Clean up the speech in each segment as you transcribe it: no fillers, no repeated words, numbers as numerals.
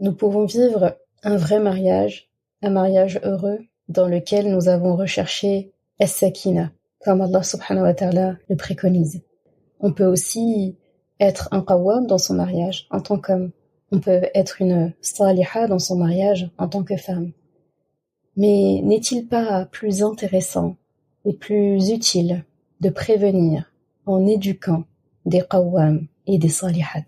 Nous pouvons vivre un vrai mariage, un mariage heureux, dans lequel nous avons recherché as-sakina, comme Allah subhanahu wa ta'ala le préconise. On peut aussi être un qawwam dans son mariage en tant qu'homme. On peut être une saliha dans son mariage en tant que femme. Mais n'est-il pas plus intéressant et plus utile de prévenir en éduquant des qawwam et des salihat?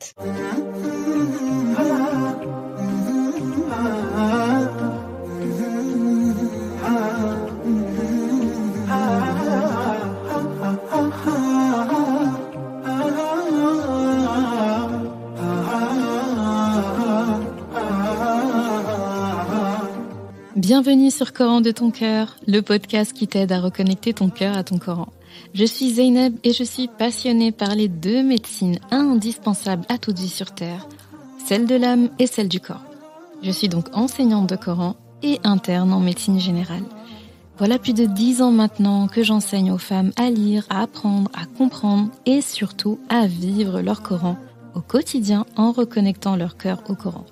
Bienvenue sur Coran de ton cœur, le podcast qui t'aide à reconnecter ton cœur à ton Coran. Je suis Zeynep et je suis passionnée par les deux médecines indispensables à toute vie sur Terre, celle de l'âme et celle du corps. Je suis donc enseignante de Coran et interne en médecine générale. Voilà plus de 10 ans maintenant que j'enseigne aux femmes à lire, à apprendre, à comprendre et surtout à vivre leur Coran au quotidien en reconnectant leur cœur au Coran.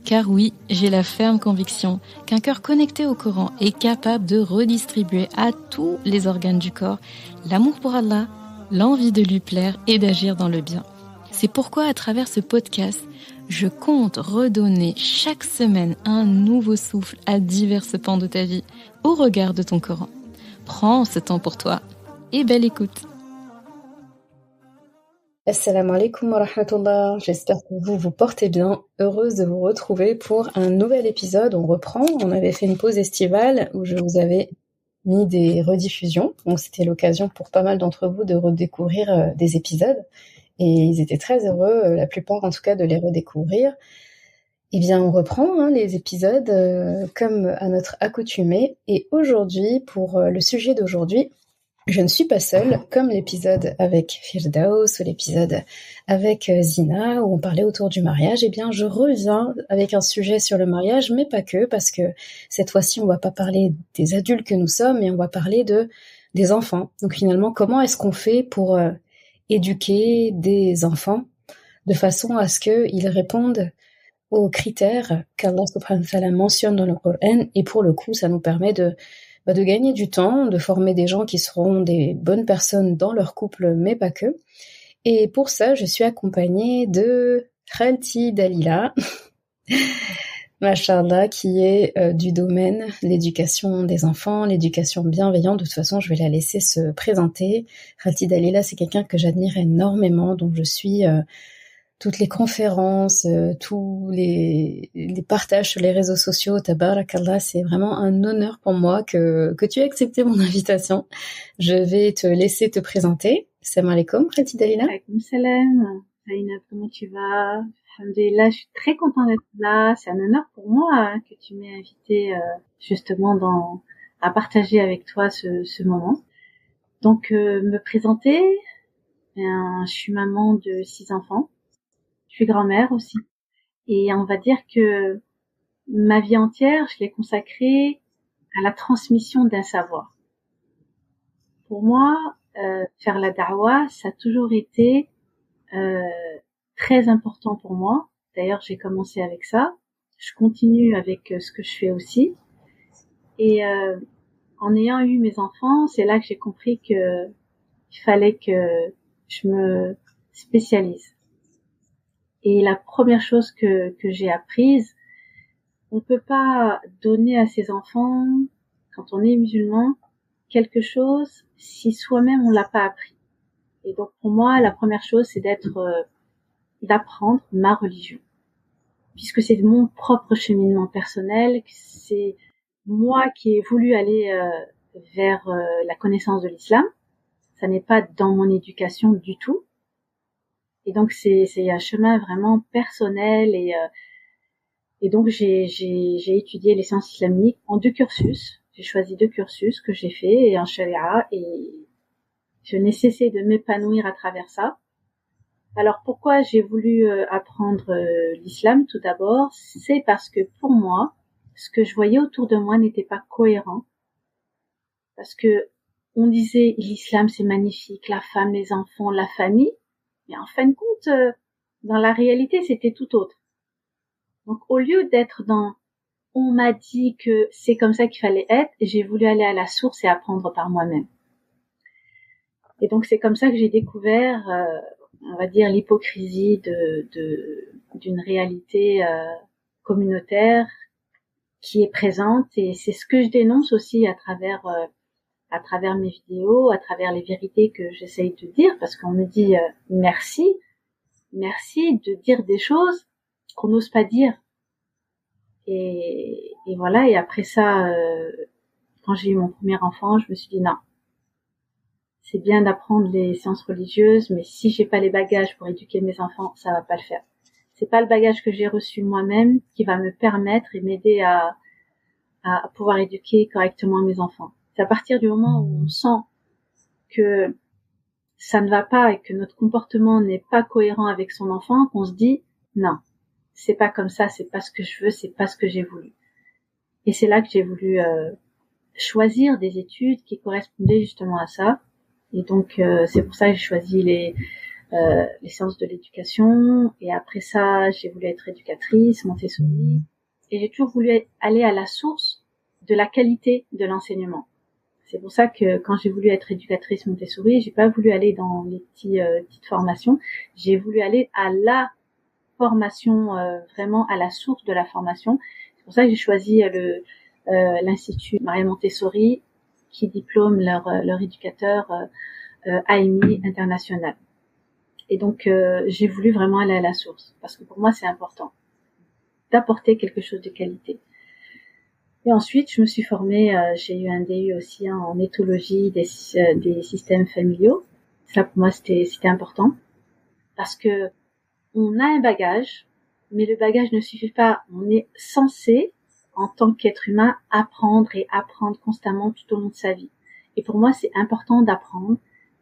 Car oui, j'ai la ferme conviction qu'un cœur connecté au Coran est capable de redistribuer à tous les organes du corps l'amour pour Allah, l'envie de lui plaire et d'agir dans le bien. C'est pourquoi à travers ce podcast, je compte redonner chaque semaine un nouveau souffle à divers pans de ta vie au regard de ton Coran. Prends ce temps pour toi et belle écoute. Assalamu alaikum wa rahmatullah, j'espère que vous portez bien, heureuse de vous retrouver pour un nouvel épisode. On reprend, on avait fait une pause estivale où je vous avais mis des rediffusions, donc c'était l'occasion pour pas mal d'entre vous de redécouvrir des épisodes, et ils étaient très heureux, la plupart en tout cas, de les redécouvrir. Eh bien on reprend les épisodes comme à notre accoutumée, et aujourd'hui, pour le sujet d'aujourd'hui, je ne suis pas seule, comme l'épisode avec Firdaus ou l'épisode avec Zina où on parlait autour du mariage. Eh bien, je reviens avec un sujet sur le mariage, mais pas que, parce que cette fois-ci, on va pas parler des adultes que nous sommes, mais on va parler des enfants. Donc finalement, comment est-ce qu'on fait pour éduquer des enfants de façon à ce qu'ils répondent aux critères qu'Allah subhanahu wa ta'ala mentionne dans le Coran, et pour le coup, ça nous permet de gagner du temps, de former des gens qui seront des bonnes personnes dans leur couple, mais pas que. Et pour ça, je suis accompagnée de Khalti Dalila, Mashallah, qui est du domaine l'éducation des enfants, l'éducation bienveillante. De toute façon, je vais la laisser se présenter. Khalti Dalila, c'est quelqu'un que j'admire énormément, dont je suis toutes les conférences, tous les partages sur les réseaux sociaux. Tabarakallah, c'est vraiment un honneur pour moi que tu aies accepté mon invitation. Je vais te laisser te présenter. Salam alaikum, Khalti Dalila. Alaikum salam. Zainab, comment tu vas? Alhamdulillah, je suis très contente d'être là. C'est un honneur pour moi que tu m'aies invitée justement à partager avec toi ce moment. Donc, me présenter. Je suis maman de 6 enfants. Je suis grand-mère aussi. Et on va dire que ma vie entière, je l'ai consacrée à la transmission d'un savoir. Pour moi, faire la da'wa, ça a toujours été très important pour moi. D'ailleurs, j'ai commencé avec ça. Je continue avec ce que je fais aussi. Et en ayant eu mes enfants, c'est là que j'ai compris que il fallait que je me spécialise. Et la première chose que j'ai apprise, on peut pas donner à ses enfants, quand on est musulman, quelque chose si soi-même on l'a pas appris. Et donc pour moi, la première chose, c'est d'apprendre ma religion, puisque c'est mon propre cheminement personnel, c'est moi qui ai voulu aller vers la connaissance de l'islam. Ça n'est pas dans mon éducation du tout. Et donc c'est un chemin vraiment personnel, et donc j'ai étudié les sciences islamiques en 2 cursus. J'ai choisi 2 cursus que j'ai fait, et en charia, et je n'ai cessé de m'épanouir à travers ça. Alors pourquoi j'ai voulu apprendre l'islam tout d'abord? C'est parce que pour moi, ce que je voyais autour de moi n'était pas cohérent. Parce que on disait l'islam c'est magnifique, la femme, les enfants, la famille, mais en fin de compte, dans la réalité, c'était tout autre. Donc, au lieu d'être dans on m'a dit que c'est comme ça qu'il fallait être, j'ai voulu aller à la source et apprendre par moi-même. Et donc, c'est comme ça que j'ai découvert, on va dire, l'hypocrisie d'une réalité communautaire qui est présente. Et c'est ce que je dénonce aussi à travers mes vidéos, à travers les vérités que j'essaye de dire, parce qu'on me dit merci de dire des choses qu'on n'ose pas dire. Et voilà. Et après ça, quand j'ai eu mon premier enfant, je me suis dit non, c'est bien d'apprendre les sciences religieuses, mais si j'ai pas les bagages pour éduquer mes enfants, ça va pas le faire. C'est pas le bagage que j'ai reçu moi-même qui va me permettre et m'aider à pouvoir éduquer correctement mes enfants. C'est à partir du moment où on sent que ça ne va pas et que notre comportement n'est pas cohérent avec son enfant qu'on se dit non, c'est pas comme ça, c'est pas ce que je veux, c'est pas ce que j'ai voulu. Et c'est là que j'ai voulu choisir des études qui correspondaient justement à ça. Et donc c'est pour ça que j'ai choisi les sciences de l'éducation. Et après ça, j'ai voulu être éducatrice, Montessori. Et j'ai toujours voulu aller à la source de la qualité de l'enseignement. C'est pour ça que quand j'ai voulu être éducatrice Montessori, j'ai pas voulu aller dans les petites formations. J'ai voulu aller à la formation, vraiment à la source de la formation. C'est pour ça que j'ai choisi l'Institut Maria Montessori, qui diplôme leur éducateur AMI international. Et donc j'ai voulu vraiment aller à la source, parce que pour moi c'est important d'apporter quelque chose de qualité. Et ensuite, je me suis formée, j'ai eu un DU aussi en éthologie des systèmes familiaux. Ça, pour moi, c'était important. Parce que on a un bagage, mais le bagage ne suffit pas. On est censé, en tant qu'être humain, apprendre et apprendre constamment tout au long de sa vie. Et pour moi, c'est important d'apprendre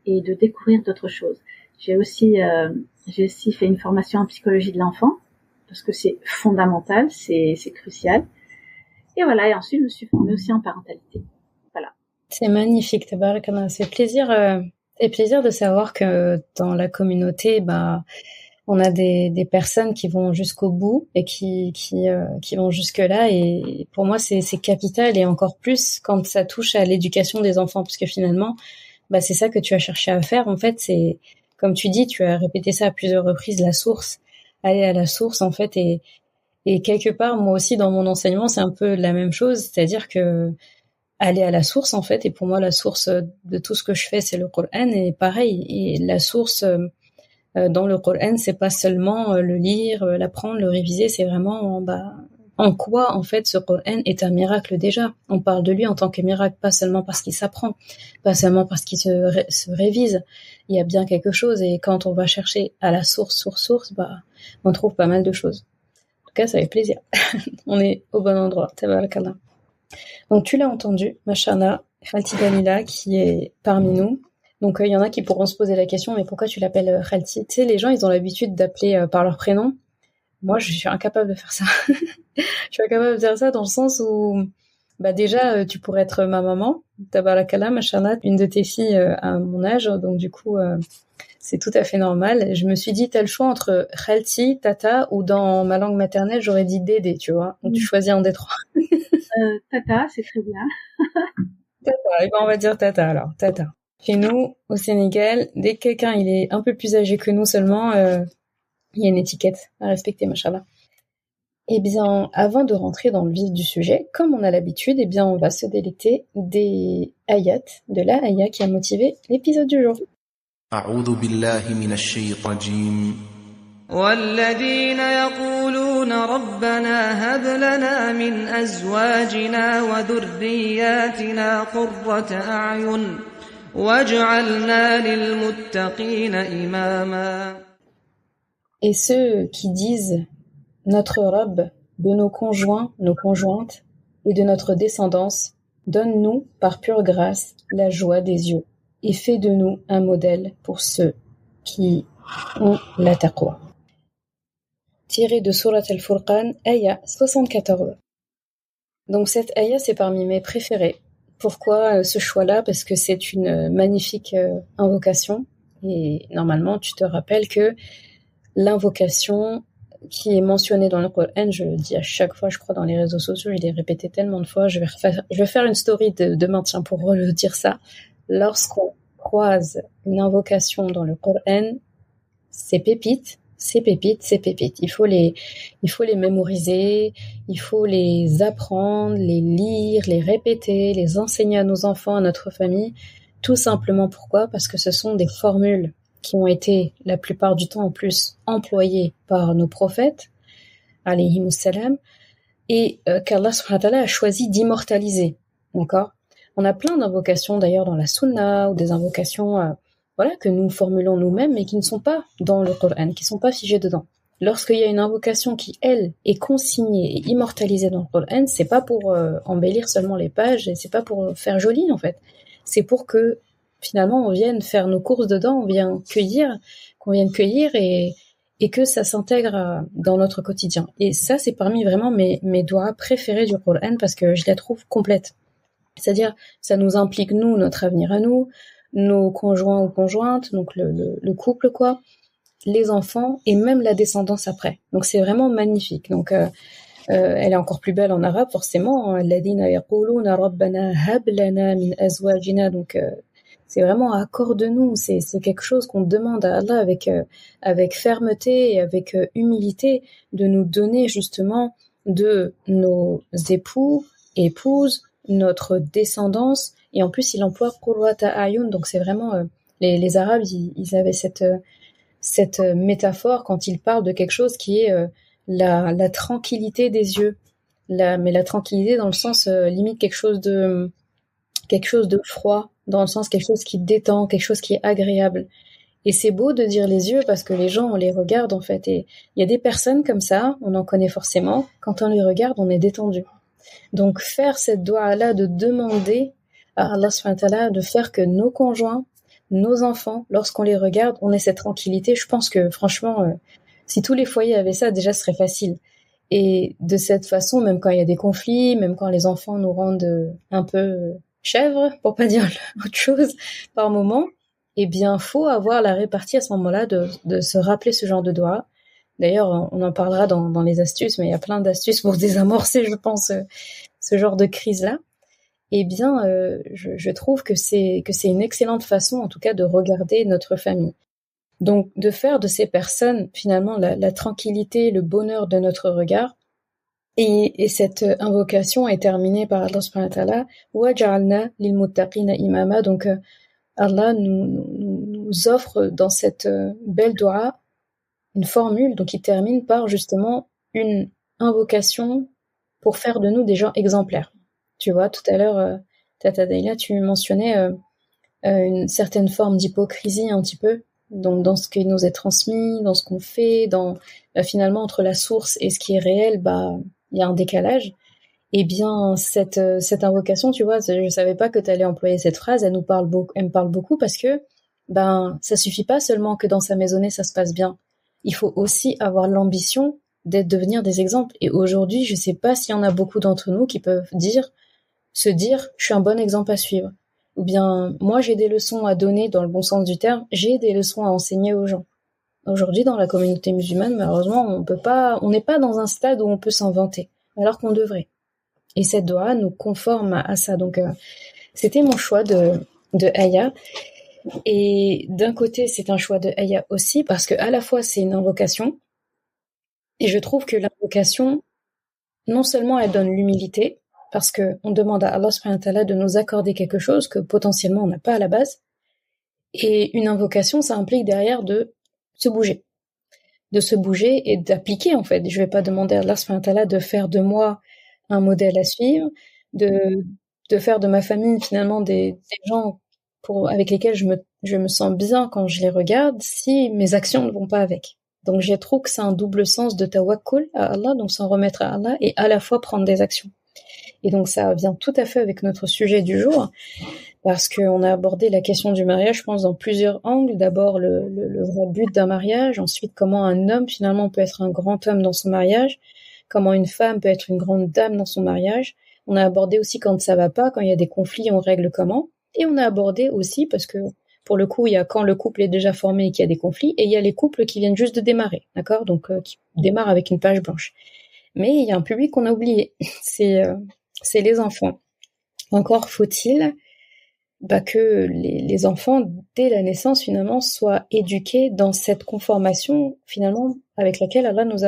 et de découvrir d'autres choses. J'ai aussi fait une formation en psychologie de l'enfant, parce que c'est fondamental, c'est crucial. Et voilà, et ensuite, je me suis formée aussi en parentalité. Voilà. C'est magnifique, Tabarakallah. C'est plaisir de savoir que dans la communauté, on a des personnes qui vont jusqu'au bout et qui vont jusque-là. Et pour moi, c'est capital, et encore plus quand ça touche à l'éducation des enfants, parce que finalement, c'est ça que tu as cherché à faire. En fait, c'est, comme tu dis, tu as répété ça à plusieurs reprises, la source. Aller à la source, en fait, et quelque part, moi aussi, dans mon enseignement, c'est un peu la même chose, c'est-à-dire que aller à la source, en fait, et pour moi, la source de tout ce que je fais, c'est le Coran, et pareil, et la source dans le Coran, c'est pas seulement le lire, l'apprendre, le réviser, c'est vraiment, en quoi, en fait, ce Coran est un miracle déjà. On parle de lui en tant que miracle, pas seulement parce qu'il s'apprend, pas seulement parce qu'il se révise. Il y a bien quelque chose, et quand on va chercher à la source, on trouve pas mal de choses. En tout cas, ça fait plaisir. On est au bon endroit. Tabarakallah. Donc, tu l'as entendu, Mashana, Khalti Dalila, qui est parmi nous. Donc, il y en a qui pourront se poser la question, mais pourquoi tu l'appelles Khalti? Tu sais, les gens, ils ont l'habitude d'appeler par leur prénom. Moi, je suis incapable de faire ça. Je suis incapable de faire ça dans le sens où, déjà, tu pourrais être ma maman, Tabarakallah, Mashana, une de tes filles à mon âge. Donc, du coup, c'est tout à fait normal. Je me suis dit, t'as le choix entre Khalti, Tata, ou dans ma langue maternelle, j'aurais dit Dédé, tu vois. Donc, tu choisis un des trois. Tata, c'est très bien. Tata, on va dire Tata alors, Tata. Chez nous, au Sénégal, dès que quelqu'un il est un peu plus âgé que nous seulement, il y a une étiquette à respecter, machallah. Eh bien, avant de rentrer dans le vif du sujet, comme on a l'habitude, on va se délecter des ayats, de la ayat qui a motivé l'épisode du jour. أعوذ بالله من الشيطان الرجيم والذين يقولون ربنا هب لنا من أزواجنا وذرياتنا قرة أعين واجعلنا للمتقين إماما. Et ceux qui disent notre robe de nos conjoints, nos conjointes et de notre descendance, donne-nous par pure grâce la joie des yeux et fais de nous un modèle pour ceux qui ont la taqwa. Tiré de Surat al-Furqan, ayah 74. Donc cette ayah, c'est parmi mes préférées. Pourquoi ce choix-là? Parce que c'est une magnifique invocation, et normalement tu te rappelles que l'invocation qui est mentionné dans le Coran, je le dis à chaque fois, je crois, dans les réseaux sociaux, je l'ai répété tellement de fois, je vais faire une story de maintien pour redire ça. Lorsqu'on croise une invocation dans le Coran, c'est pépite, c'est pépite, c'est pépite. Il faut les mémoriser, il faut les apprendre, les lire, les répéter, les enseigner à nos enfants, à notre famille. Tout simplement pourquoi? Parce que ce sont des formules qui ont été la plupart du temps en plus employées par nos prophètes, alayhimus salam, et qu'Allah subhanahu wa ta'ala a choisi d'immortaliser. D'accord? On a plein d'invocations d'ailleurs dans la sunna, ou des invocations voilà, que nous formulons nous-mêmes, mais qui ne sont pas dans le Coran, qui ne sont pas figées dedans. Lorsqu'il y a une invocation qui, elle, est consignée et immortalisée dans le Coran, c'est pas pour embellir seulement les pages, et c'est pas pour faire joli en fait. C'est pour que finalement on vienne faire nos courses dedans, qu'on vienne cueillir et que ça s'intègre dans notre quotidien. Et ça, c'est parmi vraiment mes doigts préférés du Coran parce que je la trouve complète. C'est-à-dire, ça nous implique nous, notre avenir à nous, nos conjoints ou conjointes, donc le couple quoi, les enfants et même la descendance après. Donc c'est vraiment magnifique. Donc elle est encore plus belle en arabe forcément. Alladhina yaquluna rabbana hab lana min azwajina. Donc c'est vraiment accorde-nous. C'est quelque chose qu'on demande à Allah avec fermeté et avec humilité de nous donner justement de nos époux, épouses, notre descendance. Et en plus, il emploie qurrata a'yun, donc c'est vraiment les Arabes, ils avaient cette métaphore quand ils parlent de quelque chose qui est la tranquillité des yeux, mais la tranquillité dans le sens limite quelque chose de froid, dans le sens quelque chose qui détend, quelque chose qui est agréable. Et c'est beau de dire les yeux parce que les gens, on les regarde en fait, et il y a des personnes comme ça, on en connaît forcément. Quand on les regarde, on est détendu. Donc faire cette doua-là de demander à Allah subhanahu wa ta'ala de faire que nos conjoints, nos enfants, lorsqu'on les regarde, on ait cette tranquillité. Je pense que franchement, si tous les foyers avaient ça, déjà ce serait facile. Et de cette façon, même quand il y a des conflits, même quand les enfants nous rendent un peu chèvres, pour pas dire autre chose, par moment, eh bien, faut avoir la répartie à ce moment-là de se rappeler ce genre de doua. D'ailleurs, on en parlera dans les astuces, mais il y a plein d'astuces pour désamorcer, je pense, ce genre de crise-là. Eh bien, je trouve que c'est une excellente façon, en tout cas, de regarder notre famille. Donc, de faire de ces personnes, finalement, la tranquillité, le bonheur de notre regard. Et cette invocation est terminée par Allah subhanahu wa ta'ala. Wa ja'alna lil muttaqina imama. Donc, Allah nous offre dans cette belle doua une formule, donc il termine par justement une invocation pour faire de nous des gens exemplaires. Tu vois, tout à l'heure, Tata Daila, tu mentionnais une certaine forme d'hypocrisie un petit peu, donc dans ce qui nous est transmis, dans ce qu'on fait, finalement entre la source et ce qui est réel, il y a un décalage. Eh bien, cette invocation, tu vois, je savais pas que tu allais employer cette phrase, elle me parle beaucoup parce que ça suffit pas seulement que dans sa maisonnée ça se passe bien. Il faut aussi avoir l'ambition devenir des exemples. Et aujourd'hui, je sais pas s'il y en a beaucoup d'entre nous qui peuvent se dire, je suis un bon exemple à suivre. Ou bien, moi, j'ai des leçons à donner dans le bon sens du terme, j'ai des leçons à enseigner aux gens. Aujourd'hui, dans la communauté musulmane, malheureusement, on n'est pas dans un stade où on peut s'en vanter, alors qu'on devrait. Et cette doua nous conforme à ça. Donc, c'était mon choix de Aya. Et d'un côté, c'est un choix de Aya aussi, parce que à la fois, c'est une invocation, et je trouve que l'invocation, non seulement elle donne l'humilité, parce que on demande à Allah subhanahu wa ta'ala de nous accorder quelque chose que potentiellement on n'a pas à la base, et une invocation, ça implique derrière de se bouger et d'appliquer en fait. Je vais pas demander à Allah subhanahu wa ta'ala de faire de moi un modèle à suivre, de faire de ma famille finalement des gens avec lesquels je me sens bien quand je les regarde si mes actions ne vont pas avec. Donc je trouve que c'est un double sens de tawakkul à Allah, donc s'en remettre à Allah et à la fois prendre des actions. Et donc ça vient tout à fait avec notre sujet du jour, parce qu'on a abordé la question du mariage, je pense, dans plusieurs angles. D'abord le vrai but d'un mariage, ensuite comment un homme finalement peut être un grand homme dans son mariage, comment une femme peut être une grande dame dans son mariage. On a abordé aussi quand ça va pas, quand il y a des conflits, on règle comment. Et on a abordé aussi, parce que pour le coup, il y a quand le couple est déjà formé et qu'il y a des conflits, et il y a les couples qui viennent juste de démarrer, d'accord? Donc, qui démarrent avec une page blanche. Mais il y a un public qu'on a oublié, c'est les enfants. Encore faut-il que les enfants, dès la naissance, finalement, soient éduqués dans cette conformation, finalement, avec laquelle Allah nous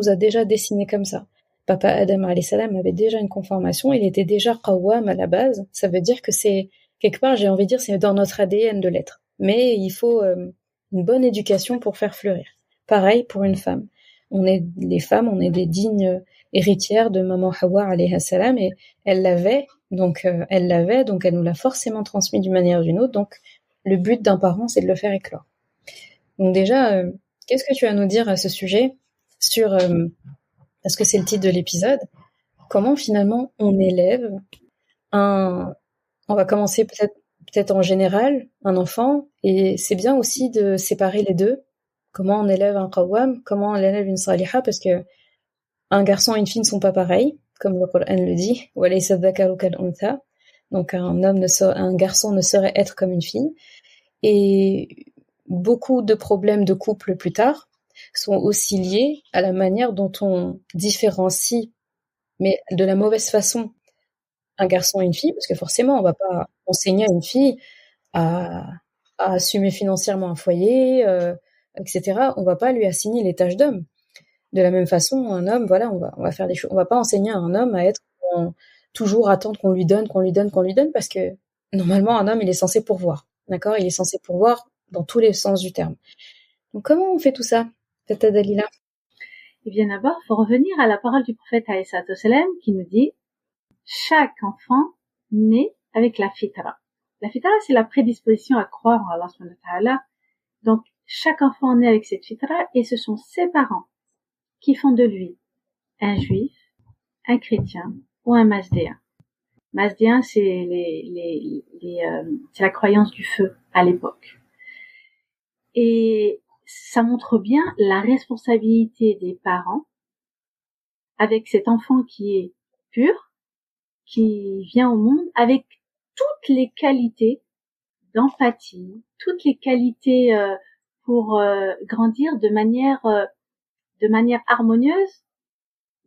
a déjà dessinés comme ça. Papa Adam alayhi salam avait déjà une conformation, il était déjà qawwam à la base. Ça veut dire que c'est, quelque part, j'ai envie de dire, c'est dans notre ADN de l'être. Mais il faut une bonne éducation pour faire fleurir. Pareil pour une femme. Les femmes, on est des dignes héritières de maman Hawa alayhi salam, et elle l'avait, donc elle nous l'a forcément transmis d'une manière ou d'une autre. Donc le but d'un parent, c'est de le faire éclore. Donc déjà, qu'est-ce que tu as à nous dire à ce sujet sur parce que c'est le titre de l'épisode, comment finalement on élève on va commencer peut-être en général, un enfant, et c'est bien aussi de séparer les deux. Comment on élève un qawwam, comment on élève une saliha, parce que un garçon et une fille ne sont pas pareils, comme le Coran le dit, walaysa dhakaru kal untha. Donc un garçon ne saurait être comme une fille. Et beaucoup de problèmes de couple plus tard sont aussi liés à la manière dont on différencie, mais de la mauvaise façon, un garçon et une fille, parce que forcément, on va pas enseigner à une fille à assumer financièrement un foyer, etc. On va pas lui assigner les tâches d'homme. De la même façon, un homme, voilà, on va faire des choses. On va pas enseigner à un homme à être toujours attendre qu'on lui donne, parce que normalement, un homme, il est censé pourvoir. D'accord? Il est censé pourvoir dans tous les sens du terme. Donc, comment on fait tout ça, Tata Dalila? Eh bien, d'abord, il faut revenir à la parole du prophète alayhi salam qui nous dit chaque enfant naît avec la fitra. La fitra, c'est la prédisposition à croire en Allah subhanahu wa ta'ala. Donc, chaque enfant naît avec cette fitra et ce sont ses parents qui font de lui un juif, un chrétien ou un mazdéen. Mazdéen, c'est c'est la croyance du feu à l'époque. Et ça montre bien la responsabilité des parents avec cet enfant qui est pur, qui vient au monde avec toutes les qualités d'empathie, toutes les qualités pour grandir de manière harmonieuse.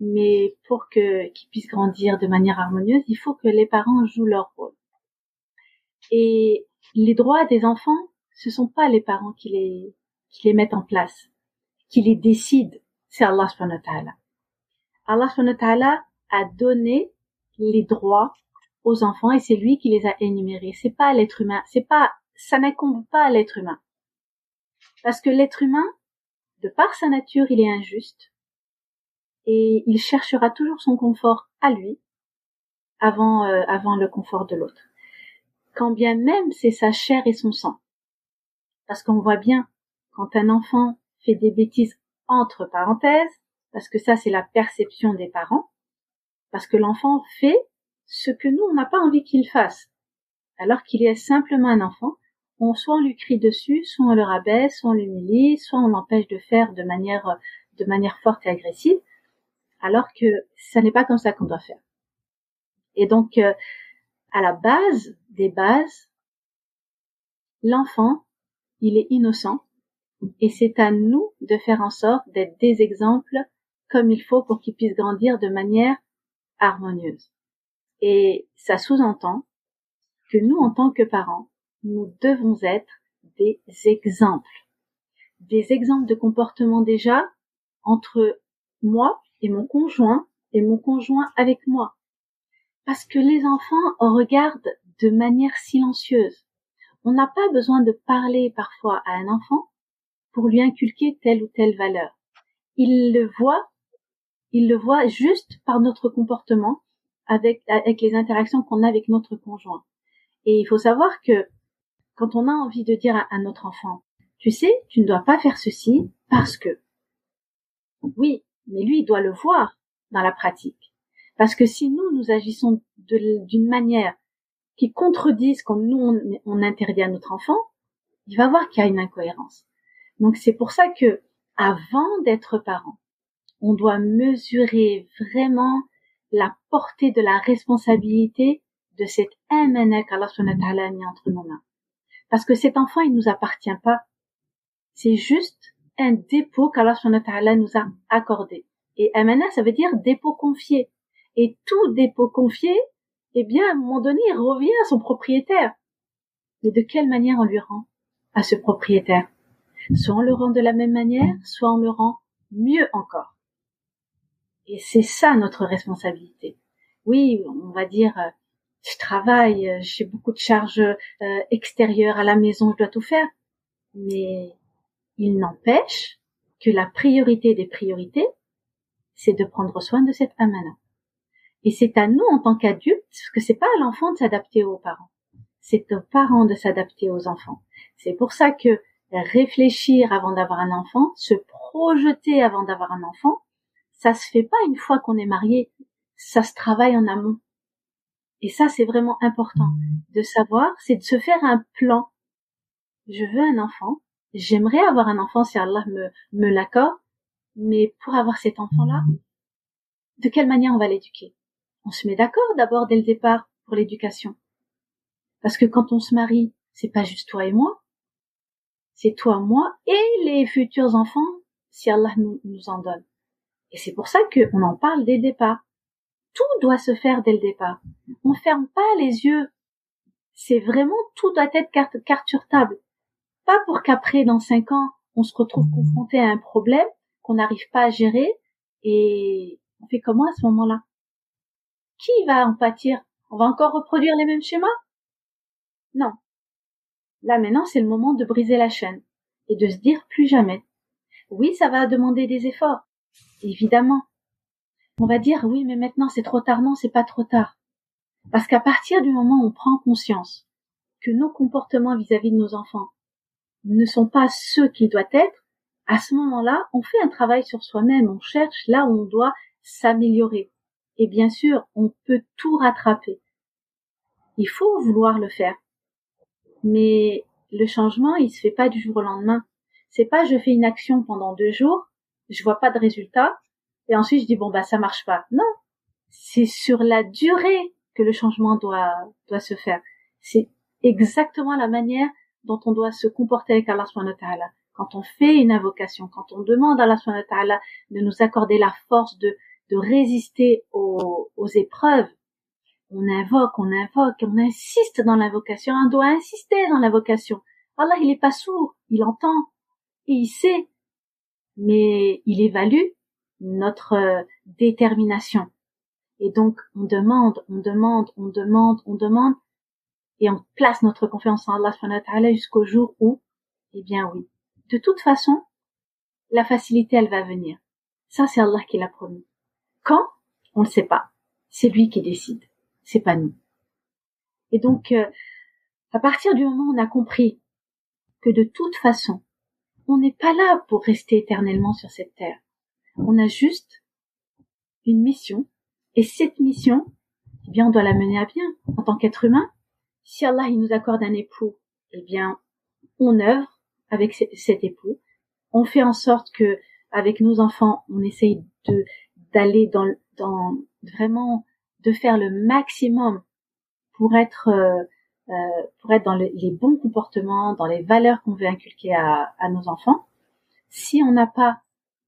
Mais pour qu'ils puissent grandir de manière harmonieuse, il faut que les parents jouent leur rôle. Et les droits des enfants, ce sont pas les parents qui les mettent en place, qui les décident, c'est Allah subhanahu wa ta'ala. Allah subhanahu wa ta'ala a donné les droits aux enfants et c'est lui qui les a énumérés. C'est pas l'être humain, ça n'incombe pas à l'être humain. Parce que l'être humain, de par sa nature, il est injuste et il cherchera toujours son confort à lui avant le confort de l'autre. Quand bien même c'est sa chair et son sang. Parce qu'on voit bien, quand un enfant fait des bêtises entre parenthèses, parce que ça c'est la perception des parents, parce que l'enfant fait ce que nous on n'a pas envie qu'il fasse, alors qu'il est simplement un enfant, soit on lui crie dessus, soit on le rabaisse, soit on l'humilie, soit on l'empêche de faire de manière forte et agressive, alors que ça n'est pas comme ça qu'on doit faire. Et donc, à la base des bases, l'enfant, il est innocent, et c'est à nous de faire en sorte d'être des exemples comme il faut pour qu'il puisse grandir de manière harmonieuse. Et ça sous-entend que nous, en tant que parents, nous devons être des exemples de comportement déjà entre moi et mon conjoint avec moi. Parce que les enfants regardent de manière silencieuse. On n'a pas besoin de parler parfois à un enfant pour lui inculquer telle ou telle valeur. Il le voit juste par notre comportement avec les interactions qu'on a avec notre conjoint. Et il faut savoir que quand on a envie de dire à notre enfant, tu sais, tu ne dois pas faire ceci parce que, oui, mais lui, il doit le voir dans la pratique. Parce que si nous agissons d'une manière qui contredit ce qu'on interdit à notre enfant, il va voir qu'il y a une incohérence. Donc c'est pour ça que, avant d'être parent, on doit mesurer vraiment la portée de la responsabilité de cette amana qu'Allah subhanahu wa ta'ala a mis entre nos mains. Parce que cet enfant, il nous appartient pas. C'est juste un dépôt qu'Allah subhanahu wa ta'ala nous a accordé. Et amana, ça veut dire dépôt confié. Et tout dépôt confié, eh bien, à un moment donné, il revient à son propriétaire. Mais de quelle manière on lui rend à ce propriétaire? Soit on le rend de la même manière, soit on le rend mieux encore. Et c'est ça notre responsabilité. Oui, on va dire, je travaille, j'ai beaucoup de charges extérieures à la maison, je dois tout faire. Mais il n'empêche que la priorité des priorités, c'est de prendre soin de cette amana. Et c'est à nous en tant qu'adultes, parce que c'est pas à l'enfant de s'adapter aux parents. C'est aux parents de s'adapter aux enfants. C'est pour ça que réfléchir avant d'avoir un enfant, se projeter avant d'avoir un enfant, ça se fait pas une fois qu'on est marié, ça se travaille en amont. Et ça, c'est vraiment important de savoir, c'est de se faire un plan. Je veux un enfant, j'aimerais avoir un enfant si Allah me l'accorde, mais pour avoir cet enfant-là, de quelle manière on va l'éduquer? On se met d'accord d'abord dès le départ pour l'éducation. Parce que quand on se marie, c'est pas juste toi et moi, c'est toi, moi et les futurs enfants, si Allah nous en donne. Et c'est pour ça qu'on en parle dès le départ. Tout doit se faire dès le départ. On ferme pas les yeux. C'est vraiment, tout doit être carte sur table. Pas pour qu'après, dans 5 ans, on se retrouve confronté à un problème qu'on n'arrive pas à gérer et on fait comment à ce moment-là? Qui va en pâtir? On va encore reproduire les mêmes schémas? Non. Là, maintenant, c'est le moment de briser la chaîne et de se dire plus jamais. Oui, ça va demander des efforts. Évidemment. On va dire, oui, mais maintenant, c'est trop tard. Non, c'est pas trop tard. Parce qu'à partir du moment où on prend conscience que nos comportements vis-à-vis de nos enfants ne sont pas ceux qu'ils doivent être, à ce moment-là, on fait un travail sur soi-même. On cherche là où on doit s'améliorer. Et bien sûr, on peut tout rattraper. Il faut vouloir le faire. Mais le changement, il se fait pas du jour au lendemain. C'est pas je fais une action pendant 2 jours, je vois pas de résultat, et ensuite je dis bon bah ça marche pas. Non. C'est sur la durée que le changement doit se faire. C'est exactement la manière dont on doit se comporter avec Allah subhanahu wa ta'ala. Quand on fait une invocation, quand on demande à Allah subhanahu wa ta'ala de nous accorder la force de résister aux épreuves, on invoque, on insiste dans l'invocation, on doit insister dans l'invocation. Allah, il est pas sourd, il entend, et il sait, mais il évalue notre détermination. Et donc, on demande, et on place notre confiance en Allah subhanahu wa ta'ala jusqu'au jour où, eh bien oui, de toute façon, la facilité, elle va venir. Ça, c'est Allah qui l'a promis. Quand? On ne sait pas. C'est lui qui décide. C'est pas nous. Et donc, à partir du moment où on a compris que de toute façon, on n'est pas là pour rester éternellement sur cette terre. On a juste une mission. Et cette mission, eh bien, on doit la mener à bien en tant qu'être humain. Si Allah, il nous accorde un époux, eh bien, on œuvre avec cet époux. On fait en sorte que, avec nos enfants, on essaye d'aller dans vraiment, de faire le maximum pour être dans les bons comportements, dans les valeurs qu'on veut inculquer à nos enfants. Si on n'a pas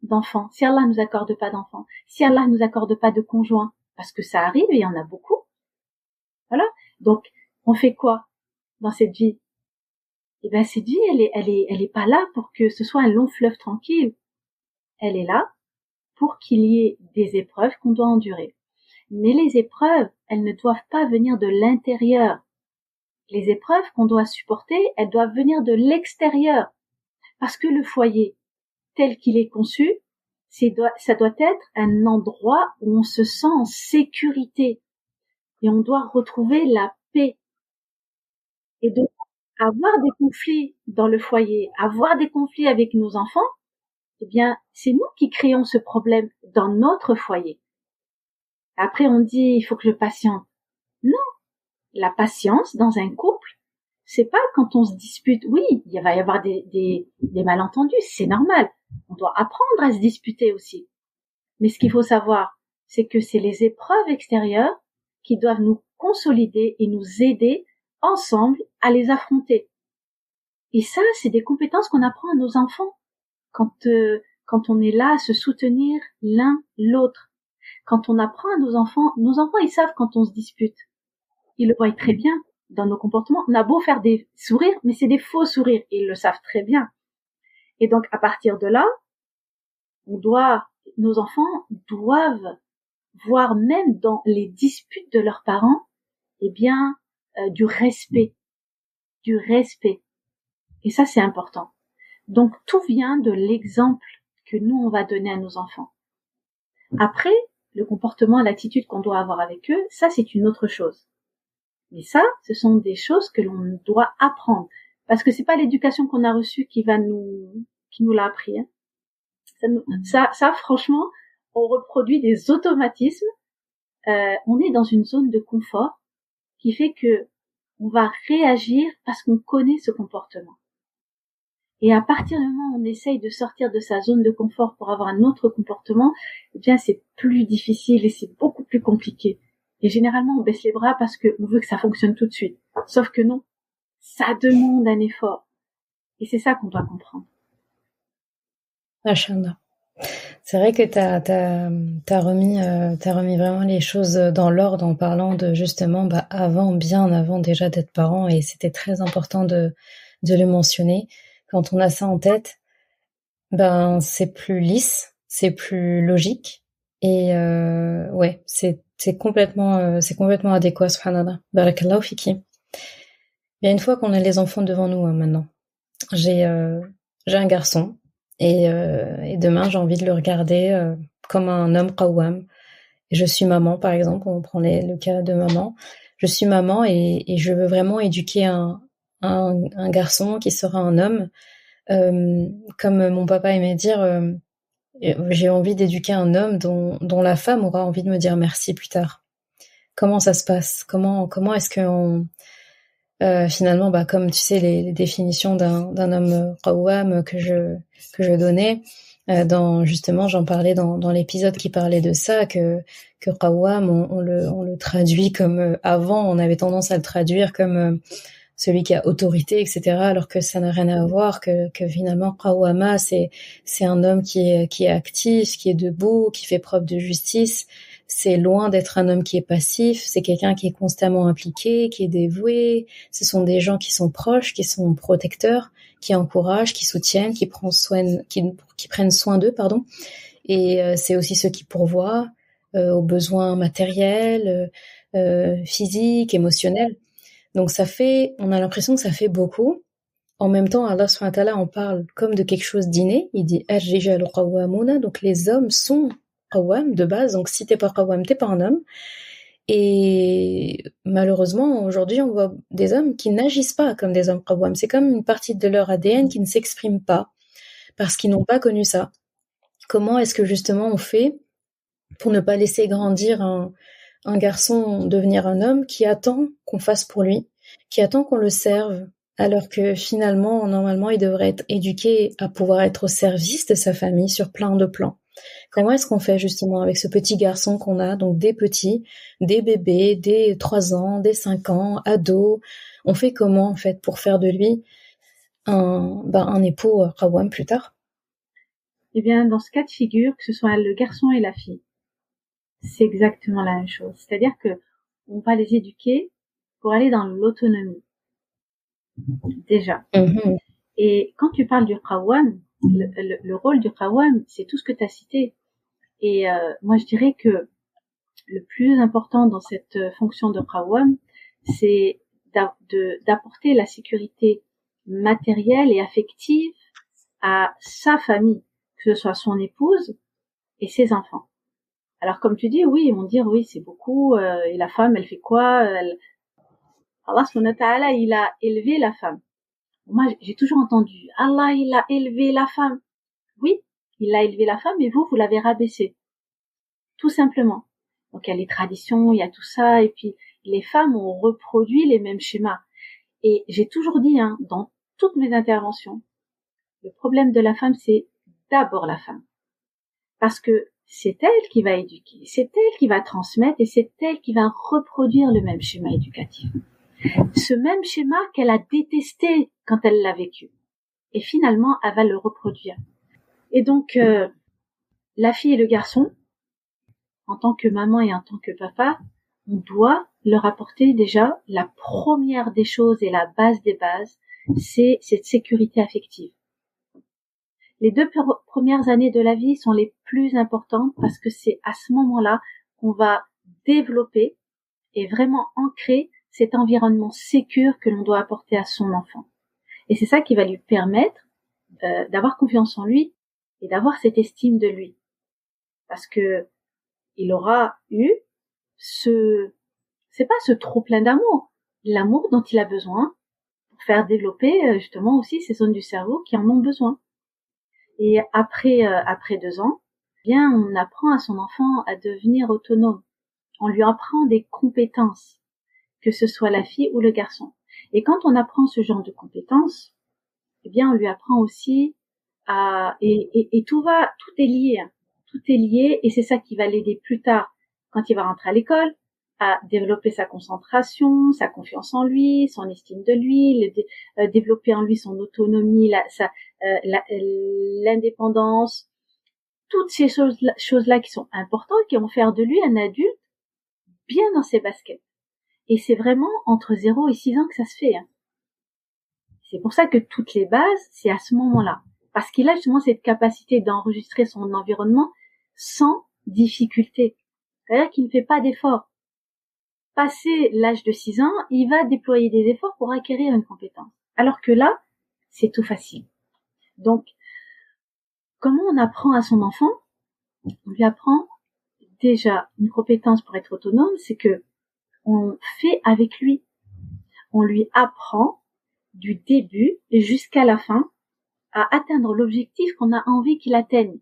d'enfants, si Allah nous accorde pas d'enfants, si Allah nous accorde pas de conjoint, parce que ça arrive et il y en a beaucoup. Voilà. Donc, on fait quoi dans cette vie? Eh ben, cette vie, elle est pas là pour que ce soit un long fleuve tranquille. Elle est là pour qu'il y ait des épreuves qu'on doit endurer. Mais les épreuves, elles ne doivent pas venir de l'intérieur. Les épreuves qu'on doit supporter, elles doivent venir de l'extérieur. Parce que le foyer, tel qu'il est conçu, ça doit être un endroit où on se sent en sécurité. Et on doit retrouver la paix. Et donc, avoir des conflits dans le foyer, avoir des conflits avec nos enfants, eh bien, c'est nous qui créons ce problème dans notre foyer. Après, on dit, il faut que je patiente. Non. La patience dans un couple, c'est pas quand on se dispute. Oui, il va y avoir des malentendus, c'est normal. On doit apprendre à se disputer aussi. Mais ce qu'il faut savoir, c'est que c'est les épreuves extérieures qui doivent nous consolider et nous aider ensemble à les affronter. Et ça, c'est des compétences qu'on apprend à nos enfants quand on est là à se soutenir l'un l'autre. Quand on apprend à nos enfants, ils savent quand on se dispute. Ils le voient très bien dans nos comportements. On a beau faire des sourires, mais c'est des faux sourires. Et ils le savent très bien. Et donc, à partir de là, nos enfants doivent voir même dans les disputes de leurs parents, du respect. Et ça, c'est important. Donc, tout vient de l'exemple que nous, on va donner à nos enfants. Après, le comportement, l'attitude qu'on doit avoir avec eux, ça, c'est une autre chose. Mais ça, ce sont des choses que l'on doit apprendre. Parce que c'est pas l'éducation qu'on a reçue qui nous l'a appris, hein. Ça, franchement, on reproduit des automatismes. On est dans une zone de confort qui fait que on va réagir parce qu'on connaît ce comportement. Et à partir du moment où on essaye de sortir de sa zone de confort pour avoir un autre comportement, eh bien, c'est plus difficile et c'est beaucoup plus compliqué. Et généralement, on baisse les bras parce qu'on veut que ça fonctionne tout de suite. Sauf que non, ça demande un effort. Et c'est ça qu'on doit comprendre. Machallah. C'est vrai que t'as remis vraiment les choses dans l'ordre en parlant de justement, bien avant déjà d'être parent, et c'était très important de le mentionner. Quand on a ça en tête, c'est plus lisse, c'est plus logique, et c'est complètement adéquat, subhanallah. Barakallahu fiki. Il y a une fois qu'on a les enfants devant nous, maintenant. J'ai un garçon. Et demain, j'ai envie de le regarder comme un homme qawwam. Et je suis maman, par exemple, on prend le cas de maman. Je suis maman et je veux vraiment éduquer un garçon qui sera un homme. Comme mon papa aimait dire, j'ai envie d'éduquer un homme dont la femme aura envie de me dire merci plus tard. Comment ça se passe? Comment est-ce qu'on... finalement, comme tu sais, les définitions d'un homme qawwam que je donnais, justement, j'en parlais dans l'épisode qui parlait de ça, que qawwam, on le traduit comme, avant, on avait tendance à le traduire comme celui qui a autorité, etc., alors que ça n'a rien à voir, que finalement, qawwama, c'est un homme qui est actif, qui est debout, qui fait preuve de justice. C'est loin d'être un homme qui est passif, c'est quelqu'un qui est constamment impliqué, qui est dévoué. Ce sont des gens qui sont proches, qui sont protecteurs, qui encouragent, qui soutiennent, qui prennent soin d'eux, pardon. Et c'est aussi ceux qui pourvoient aux besoins matériels, physiques, émotionnels. Donc on a l'impression que ça fait beaucoup. En même temps, Allah subhanahu wa ta'ala en parle comme de quelque chose d'inné. Il dit ar-rijalu qawwamuna, donc les hommes sont qawwam de base, donc si t'es pas qawwam, t'es pas un homme. Et malheureusement, aujourd'hui, on voit des hommes qui n'agissent pas comme des hommes qawwam. C'est comme une partie de leur ADN qui ne s'exprime pas, parce qu'ils n'ont pas connu ça. Comment est-ce que justement on fait pour ne pas laisser grandir un garçon devenir un homme qui attend qu'on fasse pour lui, qui attend qu'on le serve, alors que finalement, normalement, il devrait être éduqué à pouvoir être au service de sa famille sur plein de plans. Comment est-ce qu'on fait justement avec ce petit garçon qu'on a, donc des petits, des bébés, des 3 ans, des 5 ans, ados? On fait comment en fait pour faire de lui un époux qawwam plus tard? Eh bien, dans ce cas de figure, que ce soit le garçon et la fille, c'est exactement la même chose. C'est-à-dire que on va les éduquer pour aller dans l'autonomie. Déjà. Mm-hmm. Et quand tu parles du qawwam, le rôle du qawwam, c'est tout ce que tu as cité. Et moi, je dirais que le plus important dans cette fonction de qawwam, c'est d'apporter la sécurité matérielle et affective à sa famille, que ce soit son épouse et ses enfants. Alors, comme tu dis, oui, ils vont dire, oui, c'est beaucoup, et la femme, elle fait quoi? Allah subhanahu wa ta'ala, il a élevé la femme. Moi, j'ai toujours entendu, Allah, il a élevé la femme. Oui, il a élevé la femme, mais vous l'avez rabaissée. Tout simplement. Donc, il y a les traditions, il y a tout ça, et puis, les femmes ont reproduit les mêmes schémas. Et j'ai toujours dit, dans toutes mes interventions, le problème de la femme, c'est d'abord la femme. Parce que c'est elle qui va éduquer, c'est elle qui va transmettre et c'est elle qui va reproduire le même schéma éducatif. Ce même schéma qu'elle a détesté quand elle l'a vécu. Et finalement, elle va le reproduire. Et donc, la fille et le garçon, en tant que maman et en tant que papa, on doit leur apporter déjà la première des choses et la base des bases, c'est cette sécurité affective. Les 2 premières années de la vie sont les plus importantes parce que c'est à ce moment-là qu'on va développer et vraiment ancrer cet environnement sécure que l'on doit apporter à son enfant. Et c'est ça qui va lui permettre d'avoir confiance en lui et d'avoir cette estime de lui. Parce que il aura eu c'est pas ce trop plein d'amour, l'amour dont il a besoin pour faire développer justement aussi ces zones du cerveau qui en ont besoin. Et après 2 ans, bien, on apprend à son enfant à devenir autonome. On lui apprend des compétences, que ce soit la fille ou le garçon. Et quand on apprend ce genre de compétences, eh bien, on lui apprend aussi et tout est lié, hein. Tout est lié et c'est ça qui va l'aider plus tard quand il va rentrer à l'école à développer sa concentration, sa confiance en lui, son estime de lui, développer en lui son autonomie, l'indépendance, toutes ces choses-là qui sont importantes, qui vont faire de lui un adulte bien dans ses baskets. Et c'est vraiment entre 0 et 6 ans que ça se fait, hein. C'est pour ça que toutes les bases, c'est à ce moment-là. Parce qu'il a justement cette capacité d'enregistrer son environnement sans difficulté. C'est-à-dire qu'il ne fait pas d'efforts. Passé l'âge de 6 ans, il va déployer des efforts pour acquérir une compétence. Alors que là, c'est tout facile. Donc, comment on apprend à son enfant? On lui apprend déjà une compétence pour être autonome, c'est que on fait avec lui. On lui apprend du début jusqu'à la fin à atteindre l'objectif qu'on a envie qu'il atteigne.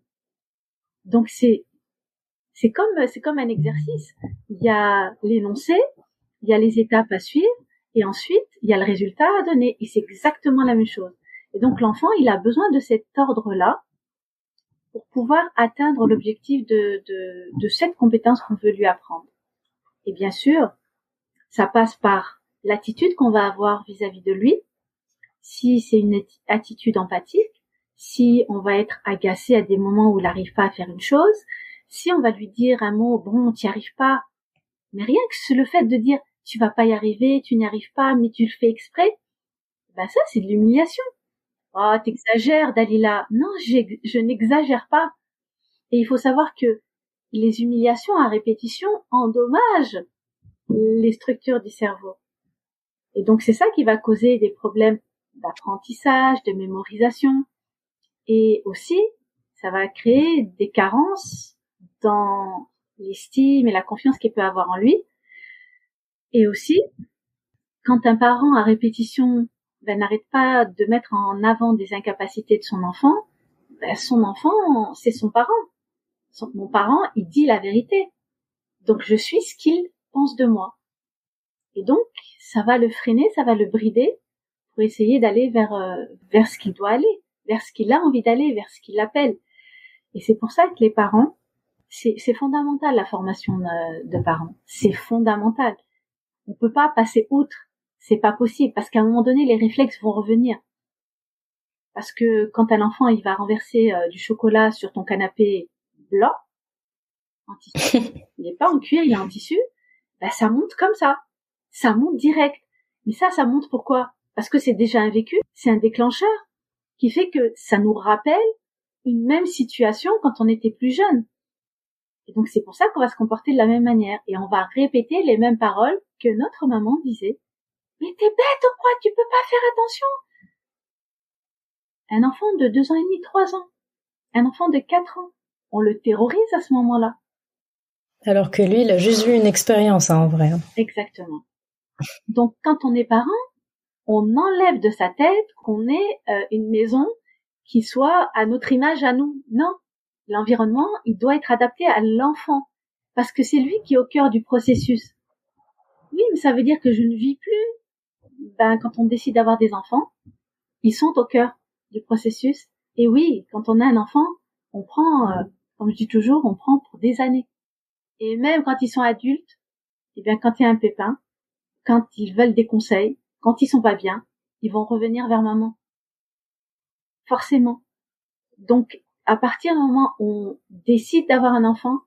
Donc c'est comme un exercice. Il y a l'énoncé, il y a les étapes à suivre, et ensuite il y a le résultat à donner. Et c'est exactement la même chose. Et donc l'enfant, il a besoin de cet ordre-là pour pouvoir atteindre l'objectif de cette compétence qu'on veut lui apprendre. Et bien sûr, ça passe par l'attitude qu'on va avoir vis-à-vis de lui. Si c'est une attitude empathique, si on va être agacé à des moments où il n'arrive pas à faire une chose, si on va lui dire un mot, bon, t'y arrives pas, mais rien que le fait de dire, tu vas pas y arriver, tu n'y arrives pas, mais tu le fais exprès, ben ça, c'est de l'humiliation. Oh, t'exagères, Dalila. Non, je n'exagère pas. Et il faut savoir que les humiliations à répétition endommagent les structures du cerveau. Et donc, c'est ça qui va causer des problèmes d'apprentissage, de mémorisation. Et aussi, ça va créer des carences dans l'estime et la confiance qu'il peut avoir en lui. Et aussi, quand un parent à répétition n'arrête pas de mettre en avant des incapacités de son enfant, son enfant, c'est son parent. Mon parent, il dit la vérité. Donc, je suis ce qu'il pense de moi. Et donc, ça va le freiner, ça va le brider pour essayer d'aller vers ce qu'il doit aller, vers ce qu'il a envie d'aller, vers ce qu'il appelle. Et c'est pour ça que les parents, c'est fondamental la formation de parents. C'est fondamental. On peut pas passer outre. C'est pas possible parce qu'à un moment donné, les réflexes vont revenir. Parce que quand un enfant, il va renverser du chocolat sur ton canapé blanc, en tissu, il n'est pas en cuir, il est en tissu, ben ça monte comme ça. Ça monte direct. Mais ça monte pourquoi? Parce que c'est déjà un vécu, c'est un déclencheur qui fait que ça nous rappelle une même situation quand on était plus jeune. Et donc c'est pour ça qu'on va se comporter de la même manière et on va répéter les mêmes paroles que notre maman disait. Mais t'es bête ou quoi? Tu peux pas faire attention. Un enfant de 2 ans et demi, 3 ans, un enfant de 4 ans, on le terrorise à ce moment-là. Alors que lui, il a juste vu une expérience, hein, en vrai. Exactement. Donc quand on est parent, on enlève de sa tête qu'on ait une maison qui soit à notre image à nous. Non, l'environnement, il doit être adapté à l'enfant parce que c'est lui qui est au cœur du processus. Oui, mais ça veut dire que je ne vis plus. Ben, quand on décide d'avoir des enfants, ils sont au cœur du processus. Et oui, quand on a un enfant, on prend comme je dis toujours, on prend pour des années. Et même quand ils sont adultes, eh bien, quand il y a un pépin, quand ils veulent des conseils, quand ils sont pas bien, ils vont revenir vers maman. Forcément. Donc, à partir du moment où on décide d'avoir un enfant,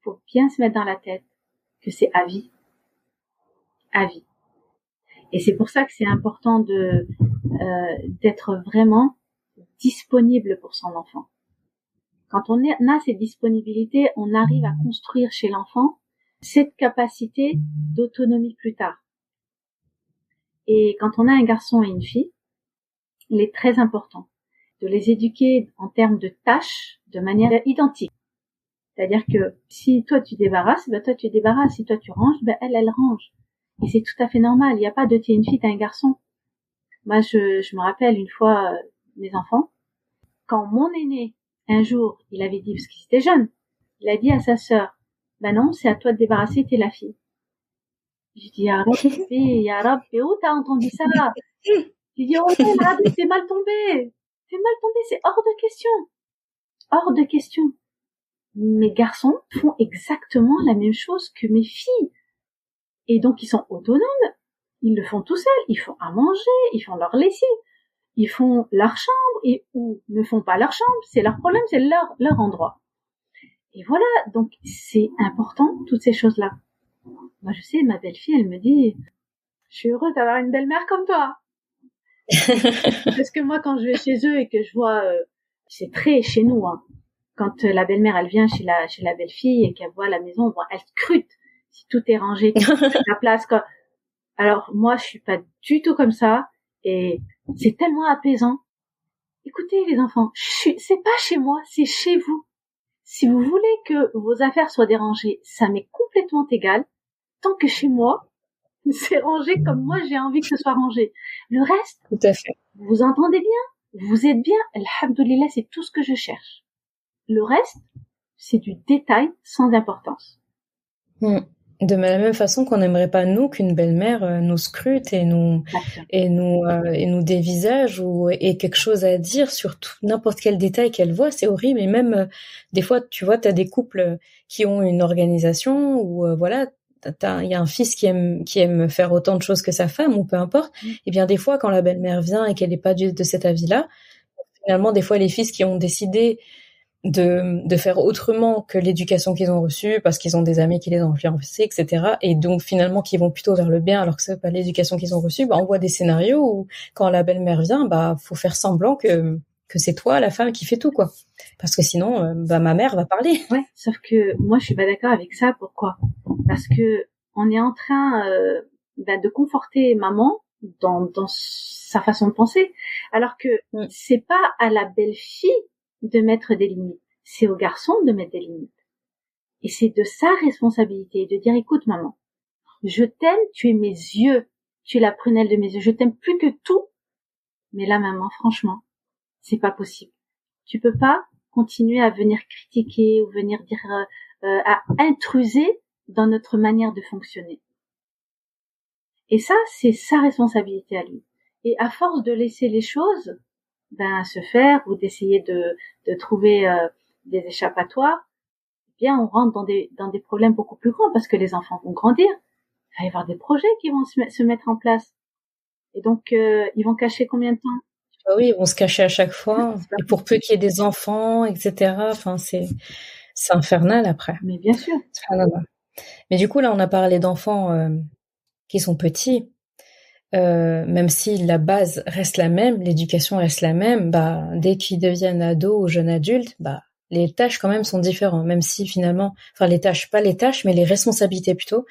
faut bien se mettre dans la tête que c'est à vie. À vie. Et c'est pour ça que c'est important d'être vraiment disponible pour son enfant. Quand on a cette disponibilité, on arrive à construire chez l'enfant cette capacité d'autonomie plus tard. Et quand on a un garçon et une fille, il est très important de les éduquer en termes de tâches de manière identique. C'est-à-dire que si toi tu débarrasses, ben toi tu débarrasses. Si toi tu ranges, ben elle range. Et c'est tout à fait normal. Il n'y a pas de t'es une fille, t'es un garçon. Moi, je me rappelle une fois mes enfants, quand mon aîné, un jour, il avait dit, parce qu'il était jeune, il a dit à sa sœur, ben non, c'est à toi de débarrasser, t'es la fille. J'ai dit, Ya Rabbi, où t'as entendu ça? J'ai dit, oh non, Rabbi, t'es mal tombé. T'es mal tombé, c'est hors de question. Hors de question. Mes garçons font exactement la même chose que mes filles. Et donc, ils sont autonomes. Ils le font tout seuls. Ils font à manger, ils font leur lessive, ils font leur chambre, ou ne font pas leur chambre. C'est leur problème, c'est leur endroit. Et voilà, donc c'est important, toutes ces choses-là. Moi, je sais, ma belle-fille, elle me dit, je suis heureuse d'avoir une belle-mère comme toi. Parce que moi, quand je vais chez eux et que je vois, c'est très chez nous, hein. Quand la belle-mère, elle vient chez la belle-fille et qu'elle voit la maison, bon, elle scrute si tout est rangé, la place, quoi. Alors, moi, je suis pas du tout comme ça, et c'est tellement apaisant. Écoutez, les enfants, c'est pas chez moi, c'est chez vous. Si vous voulez que vos affaires soient dérangées, ça m'est complètement égal. Tant que chez moi, c'est rangé comme moi j'ai envie que ce soit rangé. Le reste, tout à fait. Vous vous entendez bien, vous êtes bien, alhamdoulilah, c'est tout ce que je cherche. Le reste, c'est du détail sans importance. De la même façon qu'on n'aimerait pas nous qu'une belle-mère nous scrute et nous dévisage ou ait quelque chose à dire sur n'importe quel détail qu'elle voit, c'est horrible. Et même des fois, tu vois, t'as des couples qui ont une organisation où voilà, il y a un fils qui aime faire autant de choses que sa femme ou peu importe. Et bien des fois, quand la belle-mère vient et qu'elle n'est pas de cet avis-là, finalement des fois les fils qui ont décidé de faire autrement que l'éducation qu'ils ont reçue parce qu'ils ont des amis qui les ont influencés, etc. Et donc finalement qui vont plutôt vers le bien alors que c'est pas l'éducation qu'ils ont reçue. Bah on voit des scénarios où quand la belle-mère vient, bah faut faire semblant que c'est toi la femme qui fait tout quoi. Parce que sinon bah ma mère va parler. Ouais, sauf que moi je suis pas d'accord avec ça. Pourquoi? Parce que on est en train de conforter maman dans sa façon de penser, alors que c'est pas à la belle-fille de mettre des limites, c'est au garçon de mettre des limites. Et c'est de sa responsabilité de dire, écoute maman, je t'aime, tu es mes yeux, tu es la prunelle de mes yeux, je t'aime plus que tout, mais là maman, franchement, c'est pas possible. Tu peux pas continuer à venir critiquer ou venir dire, à intruser dans notre manière de fonctionner. Et ça, c'est sa responsabilité à lui. Et à force de laisser les choses se faire ou d'essayer de trouver des échappatoires, eh bien on rentre dans des problèmes beaucoup plus grands parce que les enfants vont grandir. Il va y avoir des projets qui vont se mettre en place. Et donc ils vont cacher combien de temps? Ah oui, ils vont se cacher à chaque fois. Et pour peu qu'il y ait des enfants, etc. Enfin, c'est infernal après. Mais bien sûr. Mais du coup, là, on a parlé d'enfants qui sont petits. Même si la base reste la même, l'éducation reste la même, bah dès qu'ils deviennent ados ou jeunes adultes, bah les tâches quand même sont différentes. Même si finalement, enfin pas les tâches, mais les responsabilités plutôt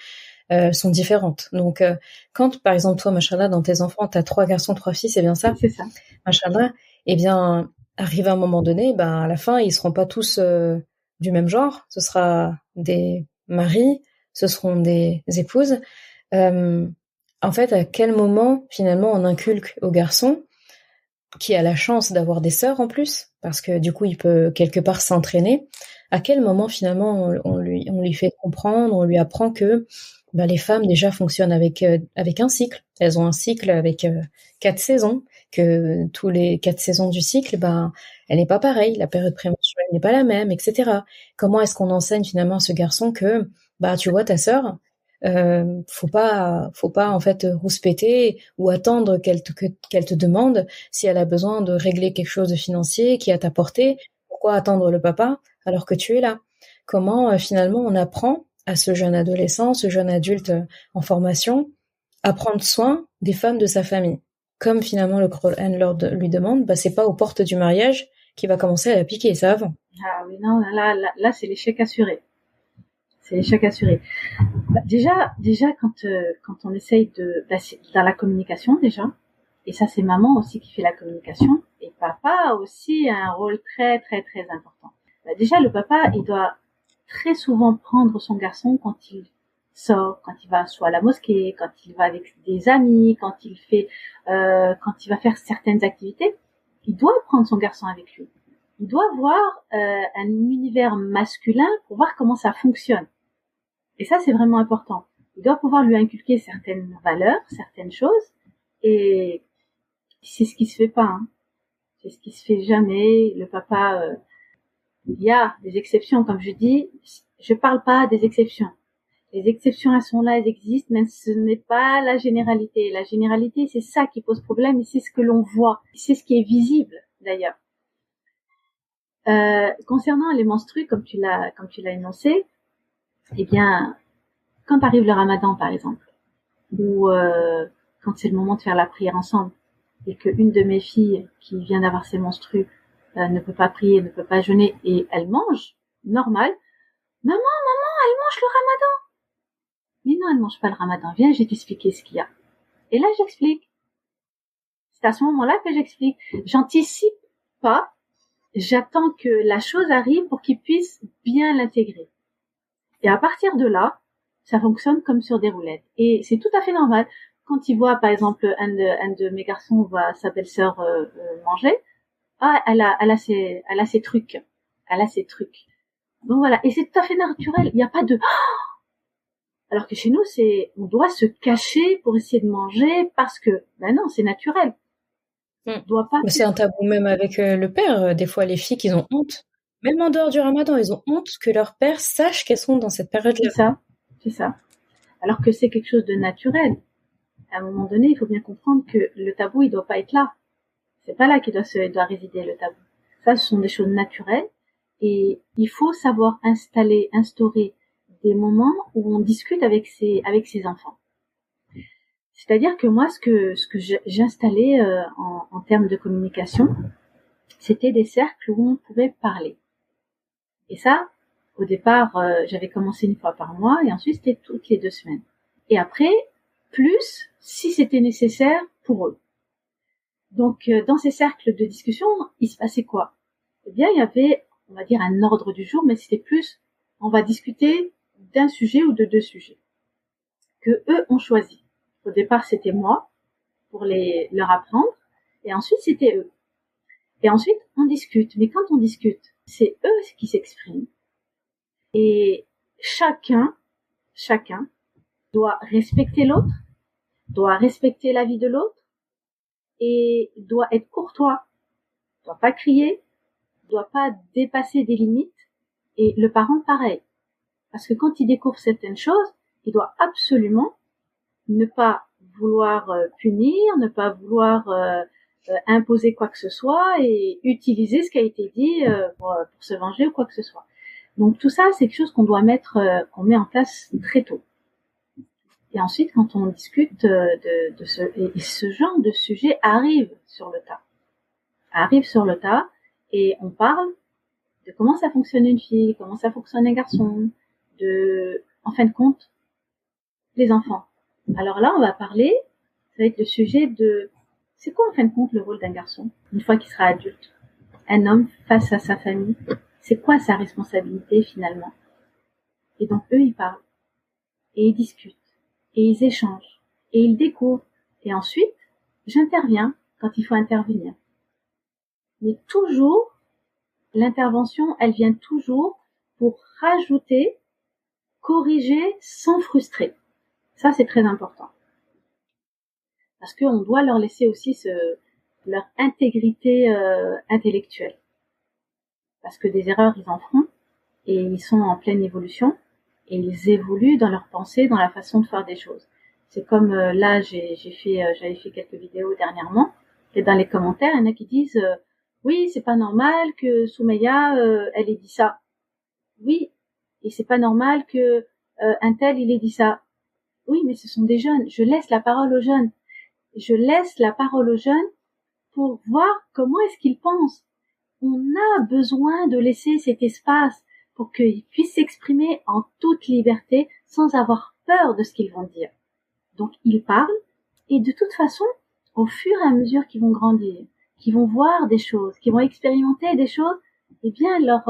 sont différentes. Donc quand par exemple toi, machallah, dans tes enfants, t'as 3 garçons, 3 filles, c'est bien ça? C'est ça. Machallah. Eh bien, arrivé à un moment donné, à la fin, ils seront pas tous du même genre. Ce sera des maris, ce seront des épouses. En fait, à quel moment, finalement, on inculque au garçon, qui a la chance d'avoir des sœurs en plus, parce que du coup, il peut quelque part s'entraîner, à quel moment, finalement, on lui fait comprendre, on lui apprend que les femmes, déjà, fonctionnent avec un cycle. Elles ont un cycle avec 4 saisons, que tous les 4 saisons du cycle, elle n'est pas pareille, la période prémenstruelle n'est pas la même, etc. Comment est-ce qu'on enseigne finalement à ce garçon que, tu vois, ta sœur, faut pas en fait rouspéter ou attendre qu'elle te demande si elle a besoin de régler quelque chose de financier qui est à ta portée. Pourquoi attendre le papa alors que tu es là? Comment finalement on apprend à ce jeune adolescent, ce jeune adulte en formation, à prendre soin des femmes de sa famille? Comme finalement le Coran lui demande, c'est pas aux portes du mariage qu'il va commencer à la piquer, ça avant. Ah oui, non, là c'est l'échec assuré. C'est l'échec assuré. Déjà quand on essaye c'est dans la communication déjà, et ça c'est maman aussi qui fait la communication, et papa a aussi un rôle très très très important. Déjà le papa, il doit très souvent prendre son garçon quand il sort, quand il va soit à la mosquée, quand il va avec des amis, quand il va faire certaines activités. Il doit prendre son garçon avec lui. Il doit voir un univers masculin pour voir comment ça fonctionne. Et ça, c'est vraiment important. Il doit pouvoir lui inculquer certaines valeurs, certaines choses, et c'est ce qui se fait pas. Hein. C'est ce qui se fait jamais. Le papa, il y a des exceptions, comme je dis. Je parle pas des exceptions. Les exceptions, elles sont là, elles existent, mais ce n'est pas la généralité. La généralité, c'est ça qui pose problème, et c'est ce que l'on voit. C'est ce qui est visible, d'ailleurs. Concernant les menstrues, comme tu l'as énoncé, eh bien, quand arrive le ramadan, par exemple, ou quand c'est le moment de faire la prière ensemble, et qu'une de mes filles qui vient d'avoir ses menstrues ne peut pas prier, ne peut pas jeûner, et elle mange, normal, maman, elle mange le ramadan. Mais non, elle mange pas le ramadan. Viens, je vais t'expliquer ce qu'il y a. Et là, j'explique. C'est à ce moment-là que j'explique. J'anticipe pas. J'attends que la chose arrive pour qu'ils puissent bien l'intégrer. Et à partir de là, ça fonctionne comme sur des roulettes. Et c'est tout à fait normal. Quand il voit, par exemple, un de mes garçons voit sa belle-sœur manger, elle a ses trucs. Elle a ses trucs. Donc voilà. Et c'est tout à fait naturel. Il n'y a pas de... Alors que chez nous, on doit se cacher pour essayer de manger parce que, non, c'est naturel. On doit pas. Mais c'est un tabou même avec le père. Des fois, les filles, ils ont honte. Même en dehors du ramadan, ils ont honte que leur père sache qu'elles sont dans cette période-là. C'est ça. Alors que c'est quelque chose de naturel. À un moment donné, il faut bien comprendre que le tabou, il doit pas être là. C'est pas là qu'il doit résider le tabou. Ça, ce sont des choses naturelles. Et il faut savoir instaurer des moments où on discute avec ses enfants. C'est-à-dire que moi, ce que j'installais en termes de communication, c'était des cercles où on pouvait parler. Et ça, au départ, j'avais commencé une fois par mois, et ensuite c'était toutes les 2 semaines. Et après, plus si c'était nécessaire pour eux. Donc, dans ces cercles de discussion, il se passait quoi? Eh bien, il y avait, on va dire, un ordre du jour, mais c'était plus, on va discuter d'un sujet ou de 2 sujets que eux ont choisi. Au départ, c'était moi pour leur apprendre, et ensuite c'était eux. Et ensuite, on discute. Mais quand on discute, c'est eux qui s'expriment. Et chacun doit respecter l'autre, doit respecter l'avis de l'autre, et doit être courtois, doit pas crier, doit pas dépasser des limites, et le parent pareil. Parce que quand il découvre certaines choses, il doit absolument ne pas vouloir punir, ne pas vouloir imposer quoi que ce soit et utiliser ce qui a été dit pour se venger ou quoi que ce soit. Donc tout ça, c'est quelque chose qu'on doit qu'on met en place très tôt. Et ensuite, quand on discute de ce genre de sujet arrive sur le tas, et on parle de comment ça fonctionne une fille, comment ça fonctionne un garçon, en fin de compte, les enfants. Alors là, on va parler, ça va être le sujet de, c'est quoi en fin de compte le rôle d'un garçon, une fois qu'il sera adulte? Un homme face à sa famille, c'est quoi sa responsabilité finalement? Et donc eux, ils parlent, et ils discutent, et ils échangent, et ils découvrent. Et ensuite, j'interviens quand il faut intervenir. Mais toujours, l'intervention, elle vient toujours pour rajouter, corriger sans frustrer. Ça, c'est très important. Parce qu'on doit leur laisser aussi leur intégrité intellectuelle. Parce que des erreurs, ils en feront, et ils sont en pleine évolution, et ils évoluent dans leur pensée, dans la façon de faire des choses. C'est comme là, j'avais fait quelques vidéos dernièrement, et dans les commentaires, il y en a qui disent oui, c'est pas normal que Soumeya elle ait dit ça. Oui, et c'est pas normal que un tel il ait dit ça. Oui, mais ce sont des jeunes. Je laisse la parole aux jeunes. Je laisse la parole aux jeunes pour voir comment est-ce qu'ils pensent. On a besoin de laisser cet espace pour qu'ils puissent s'exprimer en toute liberté sans avoir peur de ce qu'ils vont dire. Donc ils parlent, et de toute façon, au fur et à mesure qu'ils vont grandir, qu'ils vont voir des choses, qu'ils vont expérimenter des choses, eh bien leur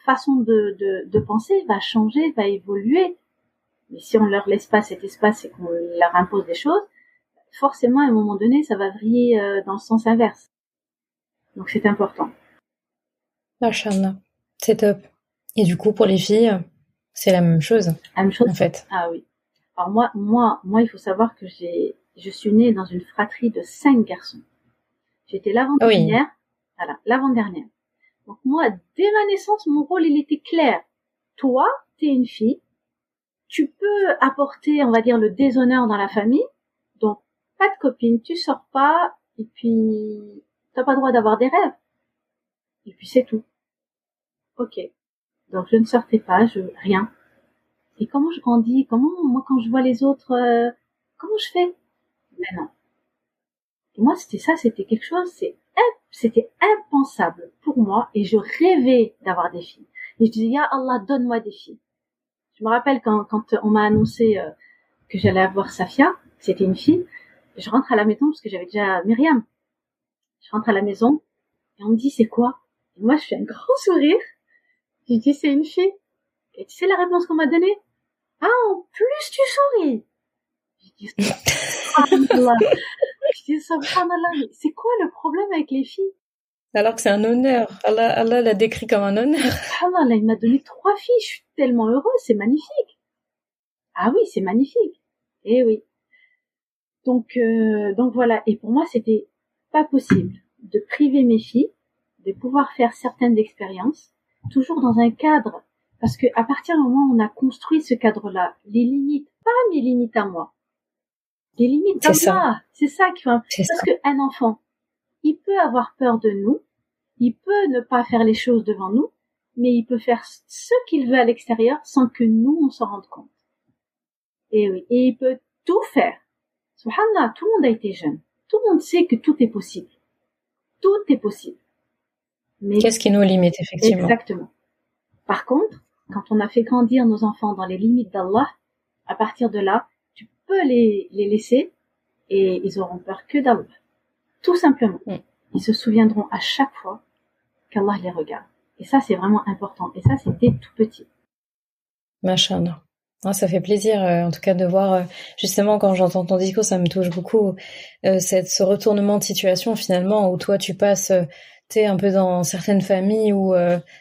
façon de penser va changer, va évoluer. Mais si on leur laisse pas cet espace et qu'on leur impose des choses, forcément à un moment donné ça va vriller dans le sens inverse. Donc c'est important. Machallah, c'est top. Et du coup, pour les filles, c'est la même chose. La même chose. En fait. Ah oui. Alors moi, il faut savoir que je suis née dans une fratrie de 5 garçons. J'étais l'avant-dernière. Oui. Voilà, l'avant-dernière. Donc moi, dès ma naissance, mon rôle, il était clair. Toi, t'es une fille. Tu peux apporter, on va dire, le déshonneur dans la famille. Donc, pas de copine, tu sors pas, et puis, t'as pas le droit d'avoir des rêves. Et puis c'est tout. Ok. Donc je ne sortais pas, rien. Et comment je grandis? Moi, quand je vois les autres, comment je fais? Mais non. Et moi, c'était quelque chose, c'était impensable pour moi, et je rêvais d'avoir des filles. Et je disais, Ya Allah, donne-moi des filles. Je me rappelle quand on m'a annoncé que j'allais avoir Safia, c'était une fille, je rentre à la maison, parce que j'avais déjà Myriam. Je rentre à la maison, et on me dit, c'est quoi? Et moi, je fais un grand sourire. Je dis, c'est une fille. Et tu sais la réponse qu'on m'a donnée? Ah, en plus tu souris. Je dis, subhanallah. Je dis, subhanallah, mais c'est quoi le problème avec les filles? Alors que c'est un honneur. Allah l'a décrit comme un honneur. Subhanallah, il m'a donné 3 filles. Je suis tellement heureuse, c'est magnifique. Ah oui, c'est magnifique. Eh oui. Donc voilà. Et pour moi, c'était pas possible de priver mes filles de pouvoir faire certaines expériences, toujours dans un cadre, parce que à partir du moment où on a construit ce cadre-là, les limites, pas mes limites à moi, les limites d'Allah, c'est ça qui va, parce qu'un enfant, il peut avoir peur de nous, il peut ne pas faire les choses devant nous, mais il peut faire ce qu'il veut à l'extérieur sans que nous on s'en rende compte. Et oui, et il peut tout faire. Subhanallah, tout le monde a été jeune, tout le monde sait que tout est possible. Tout est possible. Mais qu'est-ce qui nous limite, effectivement? Exactement. Par contre, quand on a fait grandir nos enfants dans les limites d'Allah, à partir de là, tu peux les laisser et ils auront peur que d'Allah. Tout simplement. Ils se souviendront à chaque fois qu'Allah les regarde. Et ça, c'est vraiment important. Et ça, c'est dès tout petit. Machallah. Ça fait plaisir, en tout cas, de voir, justement, quand j'entends ton discours, ça me touche beaucoup, ce retournement de situation, finalement, où toi, tu passes, t'es un peu dans certaines familles où,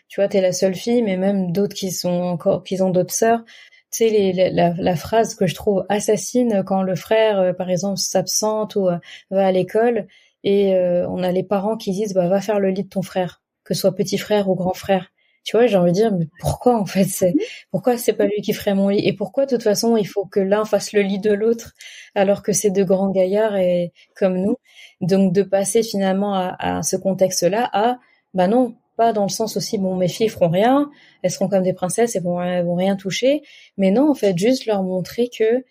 tu vois, t'es la seule fille, mais même d'autres qui ont d'autres sœurs. Tu sais, la phrase que je trouve assassine quand le frère, par exemple, s'absente ou va à l'école, et on a les parents qui disent, va faire le lit de ton frère, que ce soit petit frère ou grand frère. Tu vois, j'ai envie de dire, mais pourquoi en fait pourquoi c'est pas lui qui ferait mon lit? Et pourquoi de toute façon il faut que l'un fasse le lit de l'autre alors que c'est 2 grands gaillards et comme nous? Donc de passer finalement à ce contexte-là non, pas dans le sens aussi, mes filles feront rien, elles seront comme des princesses, elles vont rien toucher. Mais non, en fait, juste leur montrer que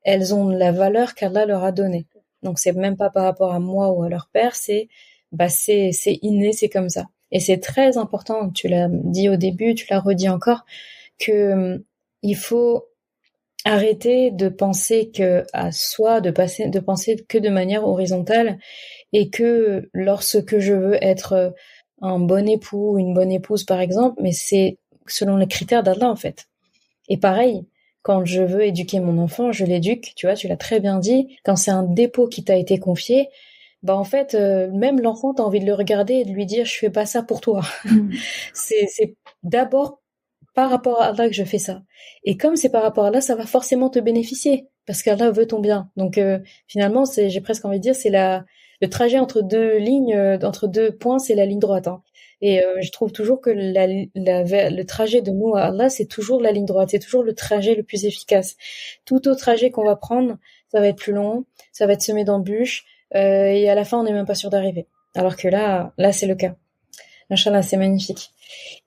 elles ont la valeur qu'Allah leur a donnée. Donc c'est même pas par rapport à moi ou à leur père, c'est inné, c'est comme ça. Et c'est très important, tu l'as dit au début, tu l'as redit encore, que il faut arrêter de penser que à soi, de penser que de manière horizontale, et que lorsque je veux être un bon époux, une bonne épouse par exemple, mais c'est selon les critères d'Allah en fait. Et pareil, quand je veux éduquer mon enfant, je l'éduque, tu vois, tu l'as très bien dit, quand c'est un dépôt qui t'a été confié, en fait, même l'enfant, t'as envie de le regarder et de lui dire, je fais pas ça pour toi. C'est d'abord par rapport à Allah que je fais ça. Et comme c'est par rapport à Allah, ça va forcément te bénéficier, parce qu'Allah veut ton bien. Donc finalement, j'ai presque envie de dire, c'est le trajet entre deux lignes, entre deux points, c'est la ligne droite, hein. Et je trouve toujours que le trajet de nous à Allah, c'est toujours la ligne droite, c'est toujours le trajet le plus efficace. Tout autre trajet qu'on va prendre, ça va être plus long, ça va être semé d'embûches, et à la fin, on n'est même pas sûr d'arriver. Alors que là, c'est le cas. Inch'Allah, c'est magnifique.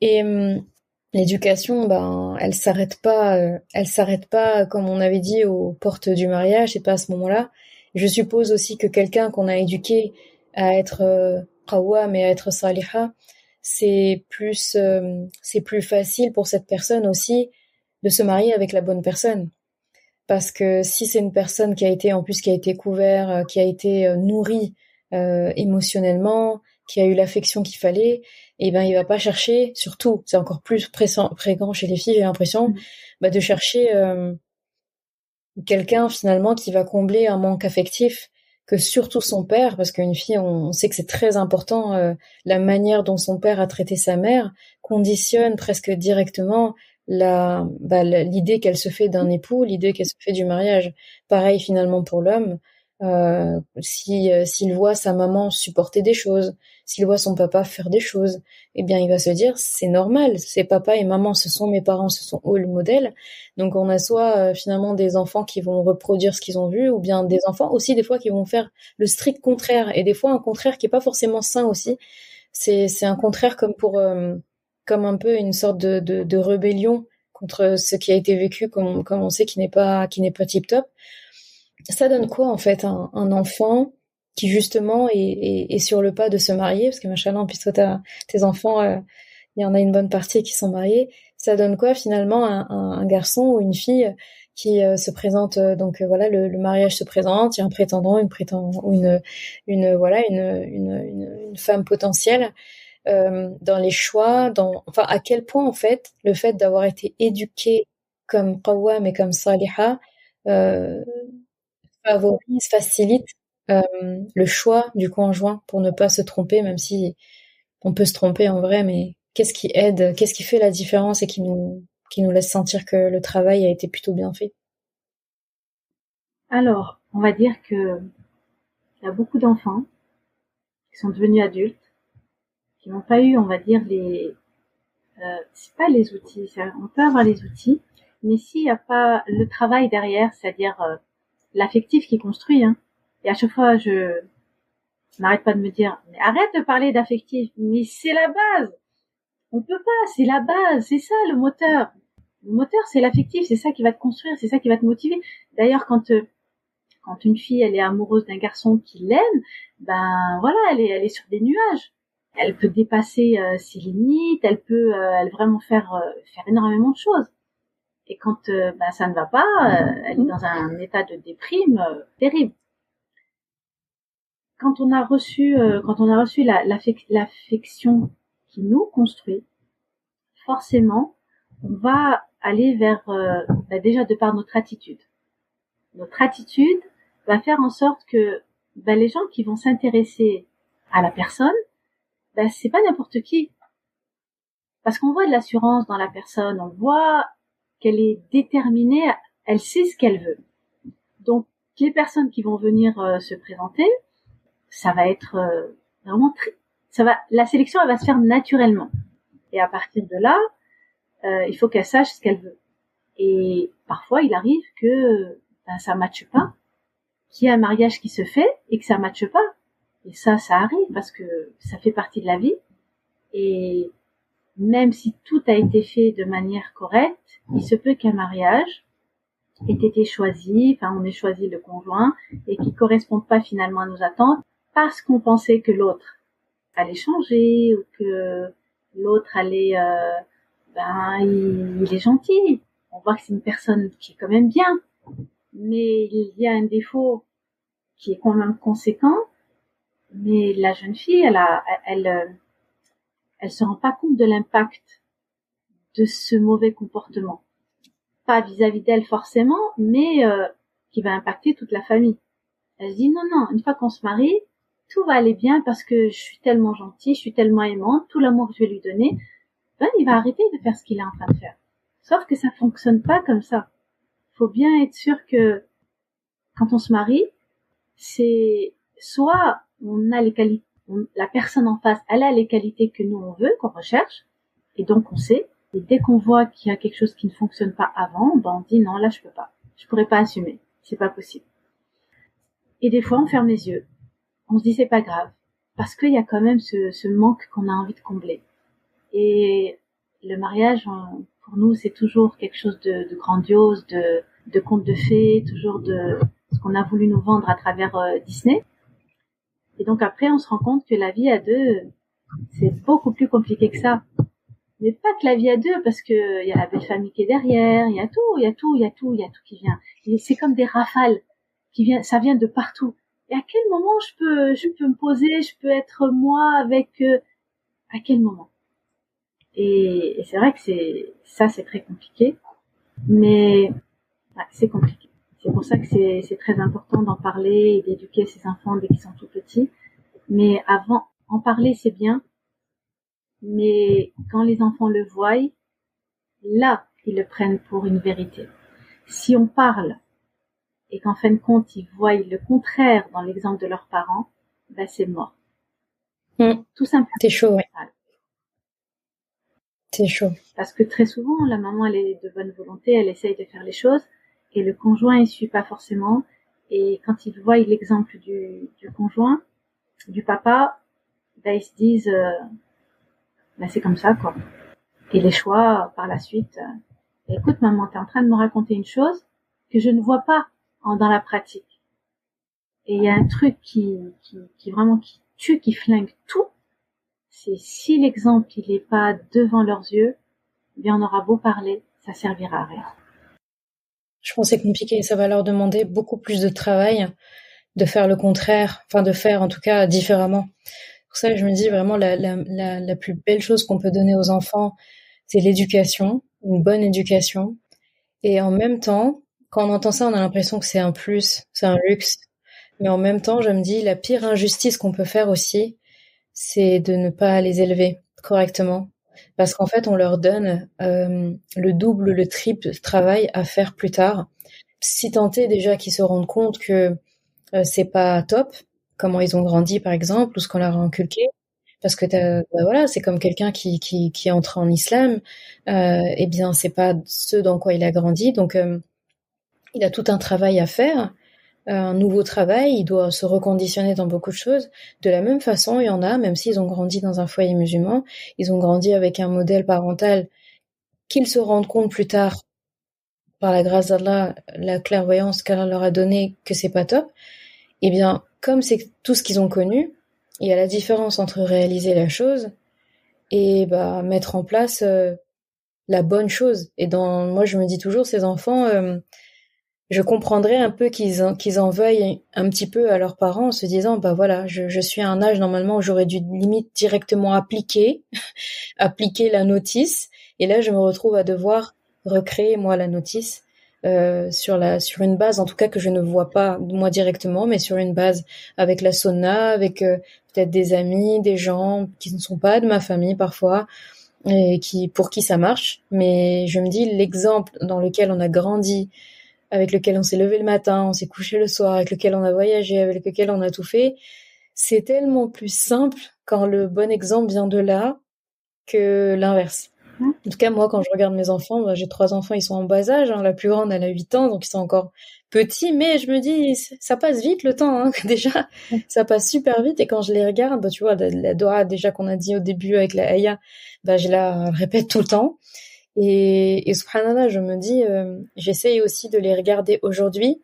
Et l'éducation, ben, elle s'arrête pas, comme on avait dit, aux portes du mariage, c'est pas à ce moment-là. Je suppose aussi que quelqu'un qu'on a éduqué à être qawwam et à être saliha, c'est plus facile pour cette personne aussi de se marier avec la bonne personne. Parce que si c'est une personne qui a été couverte, qui a été nourrie émotionnellement, qui a eu l'affection qu'il fallait, et ben il va pas chercher, surtout, c'est encore plus fréquent chez les filles, j'ai l'impression, de chercher quelqu'un finalement qui va combler un manque affectif que surtout son père, parce qu'une fille, on sait que c'est très important, la manière dont son père a traité sa mère conditionne presque directement l'idée qu'elle se fait d'un époux, l'idée qu'elle se fait du mariage. Pareil finalement pour l'homme, s'il voit sa maman supporter des choses, s'il voit son papa faire des choses, eh bien il va se dire c'est normal, c'est papa et maman, ce sont mes parents, ce sont eux le modèle. Donc on a soit finalement des enfants qui vont reproduire ce qu'ils ont vu, ou bien des enfants aussi des fois qui vont faire le strict contraire, et des fois un contraire qui est pas forcément sain aussi. C'est un contraire comme un peu une sorte de rébellion contre ce qui a été vécu, comme on sait qui n'est pas tip top. Ça donne quoi en fait un enfant qui justement est sur le pas de se marier, parce que machallah, puisque tes enfants, il y en a une bonne partie qui sont mariés. Ça donne quoi finalement un garçon ou une fille qui se présente, donc voilà, le mariage se présente, il y a un prétendant, ou une femme potentielle, dans les choix, enfin à quel point en fait le fait d'avoir été éduqué comme qawwam et comme saliha facilite le choix du conjoint pour ne pas se tromper, même si on peut se tromper en vrai, mais qu'est-ce qui fait la différence et qui nous laisse sentir que le travail a été plutôt bien fait? Alors, on va dire que il y a beaucoup d'enfants qui sont devenus adultes, qui n'ont pas eu, on va dire, c'est pas les outils, on peut avoir les outils, mais s'il n'y a pas le travail derrière, c'est-à-dire l'affectif qui construit, hein. Et à chaque fois, je n'arrête pas de me dire, mais arrête de parler d'affectif, mais c'est la base. On peut pas, c'est la base, c'est ça le moteur. Le moteur, c'est l'affectif, c'est ça qui va te construire, c'est ça qui va te motiver. D'ailleurs, quand une fille, elle est amoureuse d'un garçon qui l'aime, ben voilà, elle est sur des nuages. Elle peut dépasser ses limites, elle peut vraiment faire énormément de choses. Et quand ça ne va pas, elle est dans un état de déprime terrible. Quand on a reçu l'affection qui nous construit, forcément, on va aller vers déjà de par notre attitude. Notre attitude va faire en sorte que les gens qui vont s'intéresser à la personne, c'est pas n'importe qui. Parce qu'on voit de l'assurance dans la personne, on voit qu'elle est déterminée, elle sait ce qu'elle veut. Donc, les personnes qui vont venir se présenter, ça va être vraiment la sélection, elle va se faire naturellement. Et à partir de là, il faut qu'elle sache ce qu'elle veut. Et parfois, il arrive que ça matche pas, qu'il y a un mariage qui se fait et que ça matche pas. Et ça arrive parce que ça fait partie de la vie. Et même si tout a été fait de manière correcte, il se peut qu'un mariage ait été choisi, on ait choisi le conjoint et qui corresponde pas finalement à nos attentes parce qu'on pensait que l'autre allait changer ou que l'autre allait, il est gentil. On voit que c'est une personne qui est quand même bien, mais il y a un défaut qui est quand même conséquent. Mais la jeune fille, elle se rend pas compte de l'impact de ce mauvais comportement. Pas vis-à-vis d'elle forcément, mais qui va impacter toute la famille. Elle se dit non, une fois qu'on se marie, tout va aller bien parce que je suis tellement gentille, je suis tellement aimante, tout l'amour que je vais lui donner, il va arrêter de faire ce qu'il est en train de faire. Sauf que ça fonctionne pas comme ça. Faut bien être sûr que quand on se marie, c'est soit on a les qualités, la personne en face, elle a les qualités que nous on veut, qu'on recherche, et donc on sait. Et dès qu'on voit qu'il y a quelque chose qui ne fonctionne pas avant, on dit non, là je peux pas, je pourrais pas assumer, c'est pas possible. Et des fois on ferme les yeux, on se dit c'est pas grave, parce qu'il y a quand même ce manque qu'on a envie de combler. Et le mariage, pour nous, c'est toujours quelque chose de grandiose, de conte de fées, toujours de ce qu'on a voulu nous vendre à travers Disney. Et donc après, on se rend compte que la vie à deux, c'est beaucoup plus compliqué que ça. Mais pas que la vie à deux, parce que il y a la belle famille qui est derrière, il y a tout qui vient. Et c'est comme des rafales qui viennent, ça vient de partout. Et à quel moment je peux me poser, je peux être moi avec, à quel moment? Et c'est vrai que c'est très compliqué. Mais, ouais, c'est compliqué. C'est pour ça que c'est très important d'en parler et d'éduquer ses enfants dès qu'ils sont tout petits. Mais avant, en parler, c'est bien. Mais quand les enfants le voient, là, ils le prennent pour une vérité. Si on parle et qu'en fin de compte, ils voient le contraire dans l'exemple de leurs parents, ben c'est mort. Tout simplement. C'est chaud, ouais. C'est chaud. Parce que très souvent, la maman, elle est de bonne volonté, elle essaye de faire les choses, et le conjoint, il suit pas forcément. Et quand ils voient l'exemple du conjoint, du papa, ben ils se disent, ben c'est comme ça, quoi. Et les choix, par la suite, écoute maman, t'es en train de me raconter une chose que je ne vois pas dans la pratique. Et il y a un truc qui vraiment qui tue, qui flingue tout, c'est si l'exemple il est pas devant leurs yeux, bien on aura beau parler, ça servira à rien. Je pense que c'est compliqué, ça va leur demander beaucoup plus de travail de faire le contraire, enfin de faire en tout cas différemment. Pour ça, je me dis vraiment la plus belle chose qu'on peut donner aux enfants, c'est l'éducation, une bonne éducation. Et en même temps, quand on entend ça, on a l'impression que c'est un plus, c'est un luxe. Mais en même temps, je me dis, la pire injustice qu'on peut faire aussi, c'est de ne pas les élever correctement. Parce qu'en fait, on leur donne le double, le triple de travail à faire plus tard. Si tant est déjà qu'ils se rendent compte que c'est pas top, comment ils ont grandi par exemple, ou ce qu'on leur a inculqué. Parce que bah voilà, c'est comme quelqu'un qui entre en islam, eh bien c'est pas ce dans quoi il a grandi, donc il a tout un travail à faire, un nouveau travail, il doit se reconditionner dans beaucoup de choses. De la même façon, il y en a, même s'ils ont grandi dans un foyer musulman, ils ont grandi avec un modèle parental qu'ils se rendent compte plus tard, par la grâce d'Allah, la clairvoyance qu'Allah leur a donnée, que c'est pas top. Eh bien, comme c'est tout ce qu'ils ont connu, il y a la différence entre réaliser la chose et bah mettre en place la bonne chose. Et moi, je me dis toujours, ces enfants, je comprendrais un peu qu'ils en veuillent un petit peu à leurs parents en se disant, bah voilà, je suis à un âge normalement où j'aurais dû limite directement appliquer la notice. Et là, je me retrouve à devoir recréer moi la notice. Sur une base en tout cas que je ne vois pas moi directement, mais sur une base avec la sunna, avec peut-être des amis, des gens qui ne sont pas de ma famille parfois et pour qui ça marche. Mais je me dis l'exemple dans lequel on a grandi, avec lequel on s'est levé le matin, on s'est couché le soir, avec lequel on a voyagé, avec lequel on a tout fait, c'est tellement plus simple quand le bon exemple vient de là que l'inverse. En tout cas, moi, quand je regarde mes enfants, j'ai 3 enfants, ils sont en bas âge. La plus grande, elle a 8 ans, donc ils sont encore petits. Mais je me dis, ça passe vite le temps. Hein. Déjà, ça passe super vite. Et quand je les regarde, tu vois, la Dora, déjà qu'on a dit au début avec la Aya, je la répète tout le temps. Et subhanallah, je me dis, j'essaye aussi de les regarder aujourd'hui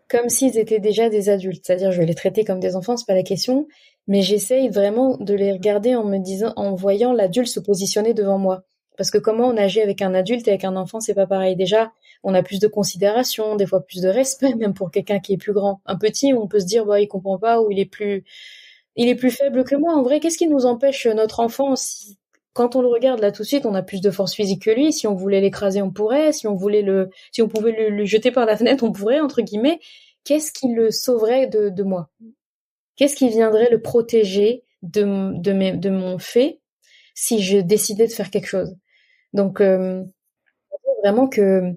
comme s'ils étaient déjà des adultes. C'est-à-dire, je vais les traiter comme des enfants, c'est pas la question. Mais j'essaye vraiment de les regarder en voyant l'adulte se positionner devant moi. Parce que comment on agit avec un adulte et avec un enfant, c'est pas pareil. Déjà, on a plus de considération, des fois plus de respect, même pour quelqu'un qui est plus grand. Un petit, on peut se dire, il comprend pas, ou il est plus faible que moi. En vrai, qu'est-ce qui nous empêche notre enfant quand on le regarde là tout de suite, on a plus de force physique que lui. Si on voulait l'écraser, on pourrait. Si on pouvait le jeter par la fenêtre, on pourrait, entre guillemets. Qu'est-ce qui le sauverait de moi? Qu'est-ce qui viendrait le protéger de mon fait si je décidais de faire quelque chose? Donc, vraiment que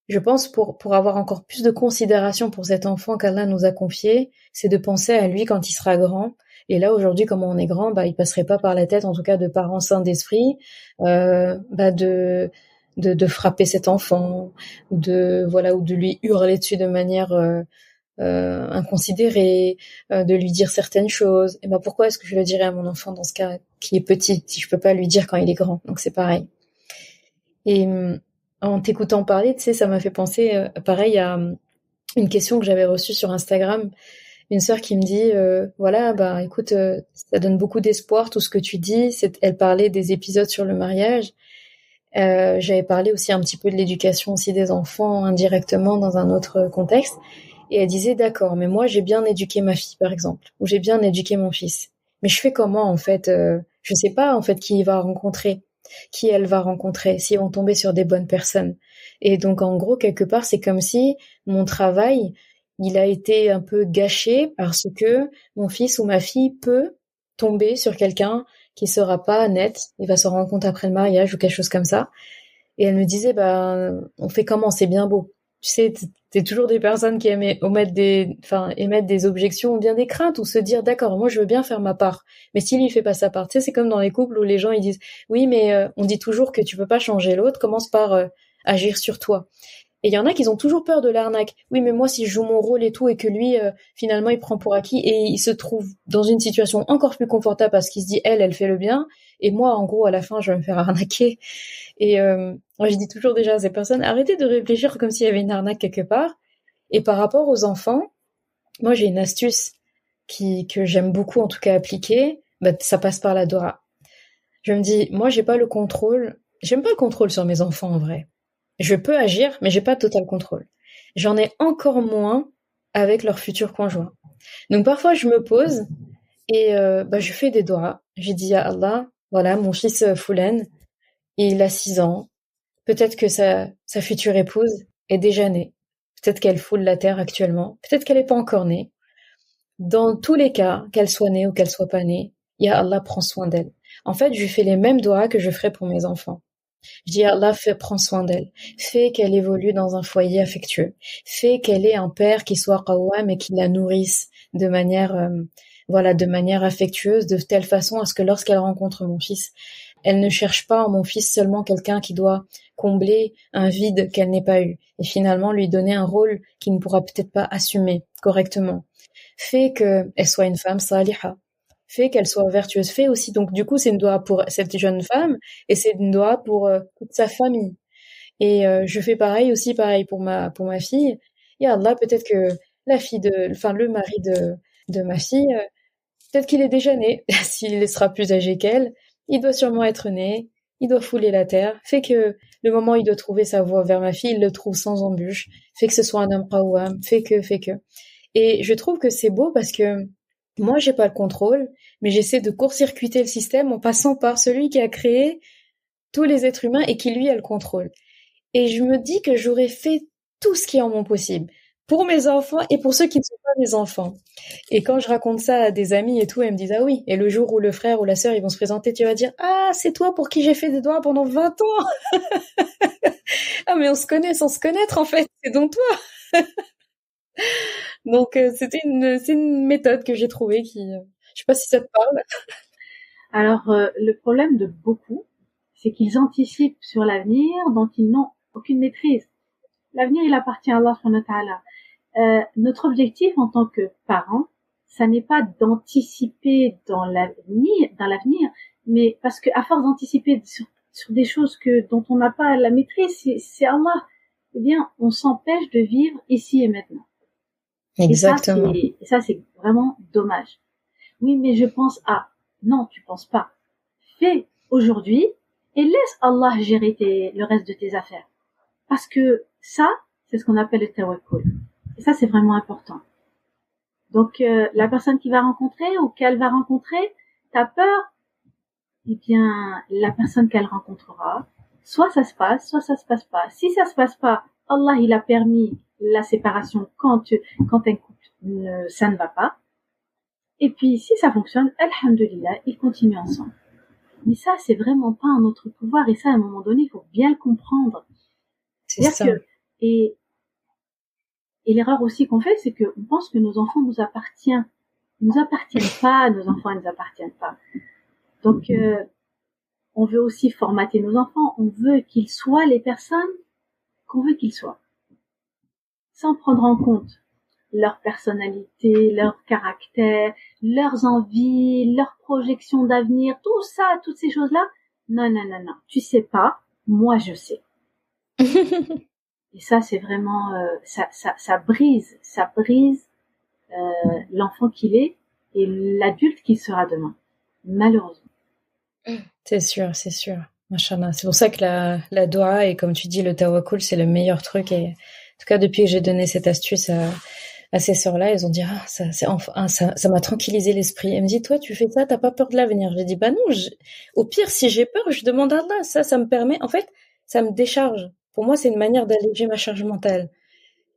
je pense pour avoir encore plus de considération pour cet enfant qu'Allah nous a confié, c'est de penser à lui quand il sera grand. Et là, aujourd'hui, comme on est grand, il passerait pas par la tête, en tout cas de parents sains d'esprit, de frapper cet enfant, ou de lui hurler dessus de manière inconsidérée, de lui dire certaines choses. Et pourquoi est-ce que je le dirais à mon enfant dans ce cas qui est petit, si je peux pas lui dire quand il est grand? Donc c'est pareil. Et en t'écoutant parler, tu sais, ça m'a fait penser, pareil, à une question que j'avais reçue sur Instagram. Une sœur qui me dit, écoute, ça donne beaucoup d'espoir tout ce que tu dis. Elle parlait des épisodes sur le mariage. J'avais parlé aussi un petit peu de l'éducation aussi des enfants indirectement dans un autre contexte. Et elle disait, d'accord, mais moi j'ai bien éduqué ma fille par exemple, ou j'ai bien éduqué mon fils. Mais je fais comment en fait? Je sais pas en fait qui elle va rencontrer, s'ils vont tomber sur des bonnes personnes. Et donc en gros quelque part c'est comme si mon travail il a été un peu gâché parce que mon fils ou ma fille peut tomber sur quelqu'un qui sera pas net, il va se rendre compte après le mariage ou quelque chose comme ça. Et elle me disait, on fait comment? C'est bien beau. Tu sais, t'es toujours des personnes qui émettent des objections ou bien des craintes ou se dire, d'accord, moi je veux bien faire ma part. Mais s'il lui fait pas sa part, tu sais, c'est comme dans les couples où les gens ils disent, oui, mais on dit toujours que tu peux pas changer l'autre, commence par agir sur toi. Et il y en a qui ont toujours peur de l'arnaque. Oui, mais moi, si je joue mon rôle et tout, et que lui, finalement, il prend pour acquis, et il se trouve dans une situation encore plus confortable parce qu'il se dit, elle fait le bien, et moi, en gros, à la fin, je vais me faire arnaquer. Et moi, je dis toujours déjà à ces personnes, arrêtez de réfléchir comme s'il y avait une arnaque quelque part. Et par rapport aux enfants, moi, j'ai une astuce que j'aime beaucoup, en tout cas, appliquer. Ça passe par la Dora. Je me dis, moi, j'ai pas le contrôle. J'aime pas le contrôle sur mes enfants, en vrai. Je peux agir, mais j'ai pas de total contrôle. J'en ai encore moins avec leur futur conjoint. Donc parfois je me pose et je fais des doigts. J'ai dit à Allah, voilà, mon fils Foulen, il a 6 ans. Peut-être que sa future épouse est déjà née. Peut-être qu'elle foule la terre actuellement. Peut-être qu'elle est pas encore née. Dans tous les cas, qu'elle soit née ou qu'elle soit pas née, ya Allah prend soin d'elle. En fait, je lui fais les mêmes doigts que je ferais pour mes enfants. Je dis Allah prends soin d'elle, fais qu'elle évolue dans un foyer affectueux, fais qu'elle ait un père qui soit qawwam et qui la nourrisse de manière affectueuse, de telle façon à ce que lorsqu'elle rencontre mon fils, elle ne cherche pas en mon fils seulement quelqu'un qui doit combler un vide qu'elle n'ait pas eu et finalement lui donner un rôle qu'il ne pourra peut-être pas assumer correctement. Fais qu'elle soit une femme saliha. Fait qu'elle soit vertueuse. Fait aussi, donc du coup, c'est une doigt pour cette jeune femme et c'est une doigt pour toute sa famille. Et je fais pareil pour ma fille. Et Allah, peut-être que le mari de ma fille, peut-être qu'il est déjà né. S'il sera plus âgé qu'elle, il doit sûrement être né. Il doit fouler la terre. Fait que le moment où il doit trouver sa voie vers ma fille, il le trouve sans embûche. Fait que ce soit un homme qawwam. Fait que. Et je trouve que c'est beau parce que moi, j'ai pas le contrôle, mais j'essaie de court-circuiter le système en passant par celui qui a créé tous les êtres humains et qui, lui, a le contrôle. Et je me dis que j'aurais fait tout ce qui est en mon possible pour mes enfants et pour ceux qui ne sont pas mes enfants. Et quand je raconte ça à des amis et tout, elles me disent « Ah oui, et le jour où le frère ou la sœur, ils vont se présenter, tu vas dire « Ah, c'est toi pour qui j'ai fait des doigts pendant 20 ans !» Ah, mais on se connaît sans se connaître, en fait, c'est donc toi. Donc, c'est une méthode que j'ai trouvée qui... je sais pas si ça te parle. Alors, le problème de beaucoup, c'est qu'ils anticipent sur l'avenir dont ils n'ont aucune maîtrise. L'avenir, il appartient à Allah subhanahu wa ta'ala. Notre objectif en tant que parents, ça n'est pas d'anticiper dans l'avenir, mais parce que à force d'anticiper sur des choses dont on n'a pas la maîtrise, c'est Allah. Eh bien, on s'empêche de vivre ici et maintenant. Exactement. Et ça, c'est vraiment dommage. Oui, mais je pense à... Non, tu penses pas. Fais aujourd'hui et laisse Allah gérer le reste de tes affaires. Parce que ça, c'est ce qu'on appelle le tawakkul. Et ça, c'est vraiment important. Donc, la personne qui va rencontrer ou qu'elle va rencontrer, t'as peur? Eh bien, la personne qu'elle rencontrera, soit ça se passe, soit ça se passe pas. Si ça se passe pas, Allah, il a permis la séparation quand un couple ça ne va pas. Et puis, si ça fonctionne, alhamdoulilah, ils continuent ensemble. Mais ça, c'est vraiment pas en notre pouvoir. Et ça, à un moment donné, il faut bien le comprendre. C'est ça. Que Et l'erreur aussi qu'on fait, c'est qu'on pense que nos enfants nous appartiennent. Ils nous appartiennent pas, nos enfants ils nous appartiennent pas. Donc, on veut aussi formater nos enfants, on veut qu'ils soient les personnes qu'on veut qu'ils soient. Sans prendre en compte leur personnalité, leur caractère, leurs envies, leurs projections d'avenir, tout ça, toutes ces choses-là. Non, non, non, non. Tu sais pas, moi je sais. Et ça, c'est vraiment, ça brise l'enfant qu'il est et l'adulte qu'il sera demain. Malheureusement. C'est sûr, c'est sûr. Machallah. C'est pour ça que la doua et comme tu dis, le tawakkul, c'est le meilleur truc. Et en tout cas, depuis que j'ai donné cette astuce à ces sœurs-là, elles ont dit, ça m'a tranquillisé l'esprit. Elle me dit, toi, tu fais ça, t'as pas peur de l'avenir. J'ai dit, bah non, au pire, si j'ai peur, je demande à Allah. Ça me permet, en fait, ça me décharge. Pour moi, c'est une manière d'alléger ma charge mentale.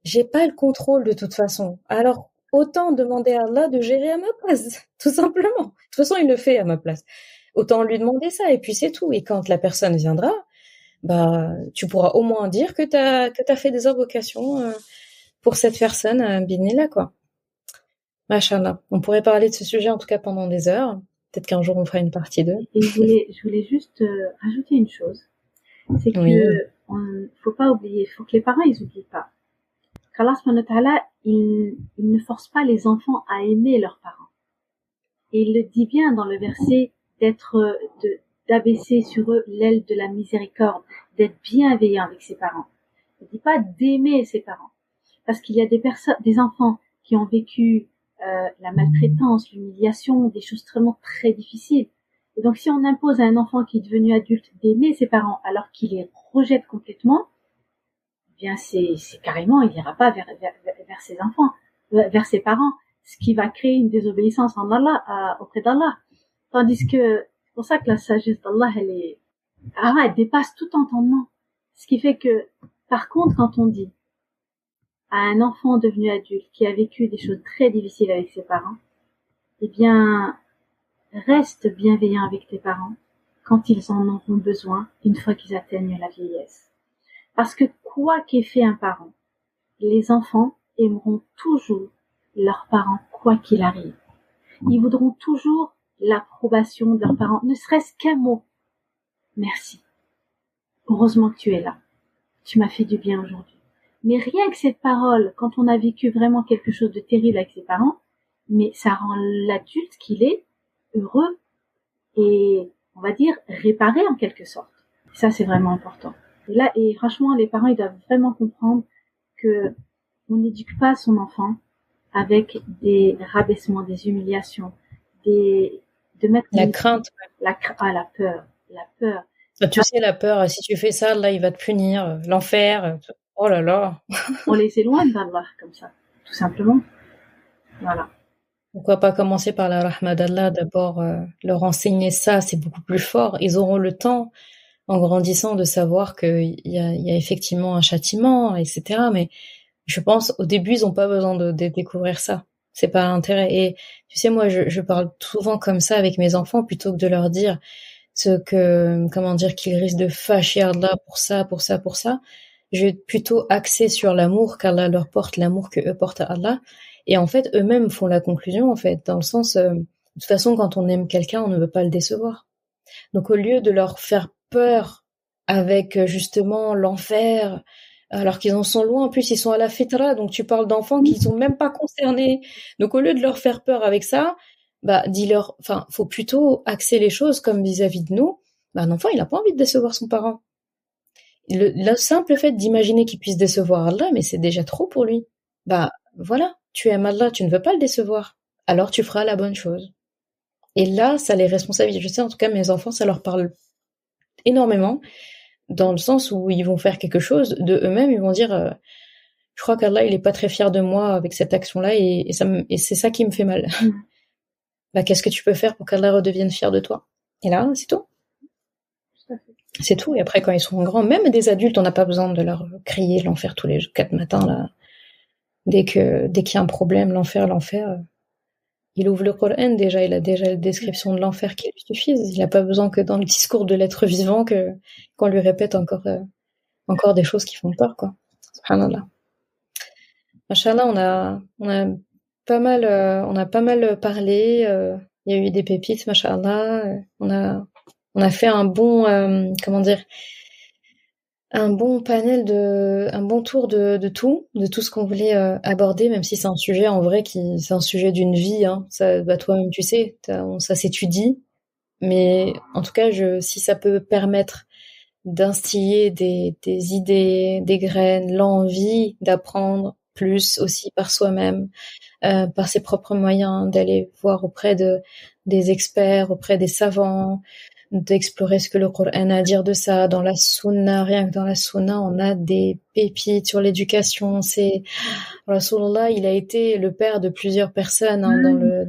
J'ai pas le contrôle de toute façon. Alors, autant demander à Allah de gérer à ma place, tout simplement. De toute façon, il le fait à ma place. Autant lui demander ça, et puis c'est tout. Et quand la personne viendra, bah, tu pourras au moins dire que t'as fait des invocations pour cette personne, binillah, quoi. Machallah. On pourrait parler de ce sujet, en tout cas, pendant des heures. Peut-être qu'un jour, on fera une partie 2. Et je voulais juste rajouter une chose. C'est que, faut pas oublier, faut que les parents, ils oublient pas. Qu'Allah subhanahu wa ta'ala, il ne force pas les enfants à aimer leurs parents. Et il le dit bien dans le verset d'abaisser sur eux l'aile de la miséricorde, d'être bienveillant avec ses parents. Il ne dit pas d'aimer ses parents. Parce qu'il y a des enfants qui ont vécu la maltraitance, l'humiliation, des choses vraiment très difficiles. Et donc si on impose à un enfant qui est devenu adulte d'aimer ses parents alors qu'il les rejette complètement, eh bien c'est carrément, il n'ira pas vers ses enfants, vers ses parents, ce qui va créer une désobéissance en Allah, auprès d'Allah. Tandis que, c'est pour ça que la sagesse d'Allah, elle dépasse tout entendement. Ce qui fait que, par contre, quand on dit à un enfant devenu adulte qui a vécu des choses très difficiles avec ses parents, eh bien, reste bienveillant avec tes parents quand ils en auront besoin une fois qu'ils atteignent la vieillesse. Parce que quoi qu'ait fait un parent, les enfants aimeront toujours leurs parents quoi qu'il arrive. Ils voudront toujours l'approbation de leurs parents, ne serait-ce qu'un mot. Merci. Heureusement que tu es là. Tu m'as fait du bien aujourd'hui. Mais rien que cette parole, quand on a vécu vraiment quelque chose de terrible avec ses parents, mais ça rend l'adulte qu'il est heureux et, on va dire, réparé en quelque sorte. Ça, c'est vraiment important. Et franchement, les parents, ils doivent vraiment comprendre que on n'éduque pas son enfant avec des rabaissements, des humiliations, de mettre la crainte, la peur. Tu sais, la peur, si tu fais ça, là, il va te punir, l'enfer, oh là là. On les éloigne d'Allah, comme ça, tout simplement. Voilà. Pourquoi pas commencer par la rahma d'Allah, d'abord leur enseigner ça, c'est beaucoup plus fort. Ils auront le temps, en grandissant, de savoir qu'il y a effectivement un châtiment, etc. Mais je pense, au début, ils ont pas besoin de découvrir ça. C'est pas l'intérêt. Et tu sais, moi, je parle souvent comme ça avec mes enfants, plutôt que de leur dire qu'ils risquent de fâcher Allah pour ça. Je vais plutôt axer sur l'amour qu'Allah leur porte, l'amour que eux portent à Allah. Et en fait, eux-mêmes font la conclusion, en fait, dans le sens, de toute façon, quand on aime quelqu'un, on ne veut pas le décevoir. Donc, au lieu de leur faire peur avec, justement, l'enfer, alors qu'ils en sont loin, en plus, ils sont à la fitra, donc tu parles d'enfants qui sont même pas concernés. Donc, au lieu de leur faire peur avec ça, bah, dis-leur, faut plutôt axer les choses comme vis-à-vis de nous. Bah, un enfant, il a pas envie de décevoir son parent. Le simple fait d'imaginer qu'il puisse décevoir Allah, mais c'est déjà trop pour lui. Bah, voilà. Tu aimes Allah, tu ne veux pas le décevoir. Alors tu feras la bonne chose. Et là, ça les responsabilise. Je sais, en tout cas, mes enfants, ça leur parle énormément, dans le sens où ils vont faire quelque chose de eux-mêmes, ils vont dire, je crois qu'Allah, il est pas très fier de moi avec cette action-là, et c'est ça qui me fait mal. Bah, qu'est-ce que tu peux faire pour qu'Allah redevienne fier de toi? Et là, c'est tout. C'est tout. Et après, quand ils seront grands, même des adultes, on n'a pas besoin de leur crier l'enfer tous les 4 matins, là. Dès qu'il y a un problème, l'enfer, il ouvre le Coran déjà, il a déjà la description de l'enfer qui lui suffit. Il n'a pas besoin que dans le discours de l'être vivant qu'on lui répète encore des choses qui font peur, quoi. Subhanallah. Machallah, on a pas mal parlé. Il y a eu des pépites, machallah. On a fait un bon, un bon panel un bon tour de tout ce qu'on voulait aborder, même si c'est un sujet en vrai c'est un sujet d'une vie, hein. Ça, bah, toi-même, tu sais, ça s'étudie. Mais en tout cas, si ça peut permettre d'instiller des idées, des graines, l'envie d'apprendre plus aussi par soi-même, par ses propres moyens, d'aller voir auprès des experts, auprès des savants, d'explorer ce que le Coran a à dire de ça. Dans la Sunna, rien que dans la Sunna, on a des pépites sur l'éducation. Rasulullah, il a été le père de plusieurs personnes, hein,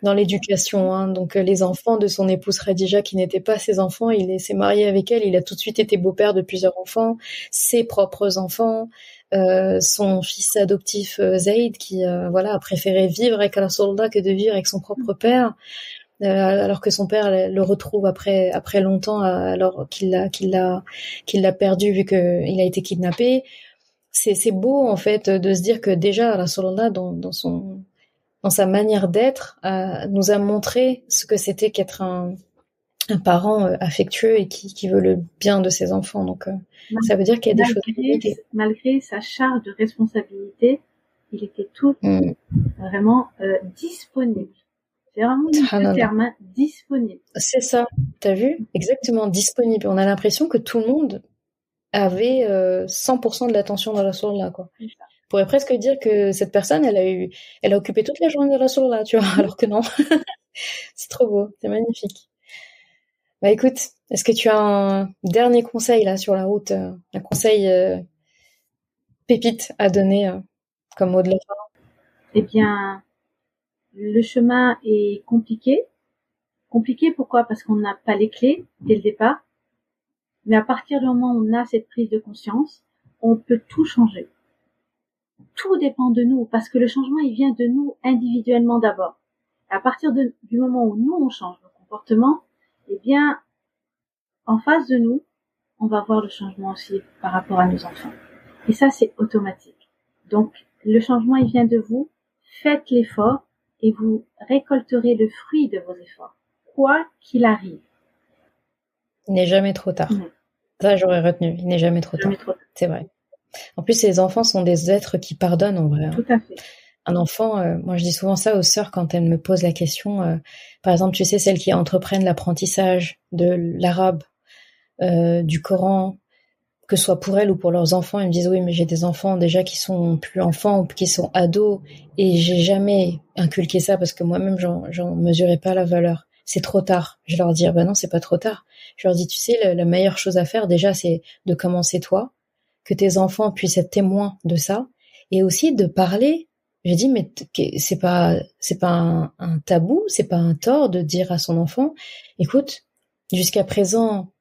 dans l'éducation, hein. Donc les enfants de son épouse Khadija qui n'étaient pas ses enfants, il s'est marié avec elle, il a tout de suite été beau-père de plusieurs enfants, ses propres enfants, son fils adoptif Zayd qui a préféré vivre avec Rasulullah que de vivre avec son propre père, alors que son père le retrouve après longtemps, alors qu'il l'a perdu vu que il a été kidnappé. C'est beau en fait de se dire que déjà Rasulullah dans sa manière d'être, nous a montré ce que c'était qu'être un parent affectueux et qui veut le bien de ses enfants. Donc, ça veut dire qu'il y a des choses. Malgré sa charge de responsabilité, il était vraiment disponible. C'est vraiment le terme, hein, disponible. C'est ça, t'as vu? Exactement, disponible. On a l'impression que tout le monde avait 100% de l'attention de Rasulullah, quoi. On pourrait presque dire que cette personne, elle a occupé toute la journée de Rasulullah, tu vois, alors que non. C'est trop beau, c'est magnifique. Bah écoute, est-ce que tu as un dernier conseil là sur la route, un conseil pépite à donner comme mot de la fin? Eh bien, le chemin est compliqué. Compliqué pourquoi? Parce qu'on n'a pas les clés dès le départ. Mais à partir du moment où on a cette prise de conscience, on peut tout changer. Tout dépend de nous, parce que le changement, il vient de nous individuellement d'abord. Et à partir du moment où nous, on change nos comportements, eh bien, en face de nous, on va voir le changement aussi par rapport à nos enfants. Et ça, c'est automatique. Donc, le changement, il vient de vous. Faites l'effort et vous récolterez le fruit de vos efforts, quoi qu'il arrive. Il n'est jamais trop tard. Mmh. Ça, j'aurais retenu. Il n'est jamais trop tard. C'est vrai. En plus, les enfants sont des êtres qui pardonnent, en vrai. Tout à fait. Un enfant, moi je dis souvent ça aux sœurs quand elles me posent la question. Par exemple, tu sais, celles qui entreprennent l'apprentissage de l'arabe, du Coran, que ce soit pour elles ou pour leurs enfants, elles me disent oui, mais j'ai des enfants déjà qui sont plus enfants, qui sont ados, et j'ai jamais inculqué ça parce que moi-même j'en mesurais pas la valeur. C'est trop tard. Je leur dis bah non, c'est pas trop tard. Je leur dis tu sais, la meilleure chose à faire déjà, c'est de commencer toi, que tes enfants puissent être témoins de ça, et aussi de parler. J'ai dit mais c'est pas un tabou, c'est pas un tort de dire à son enfant écoute, jusqu'à présent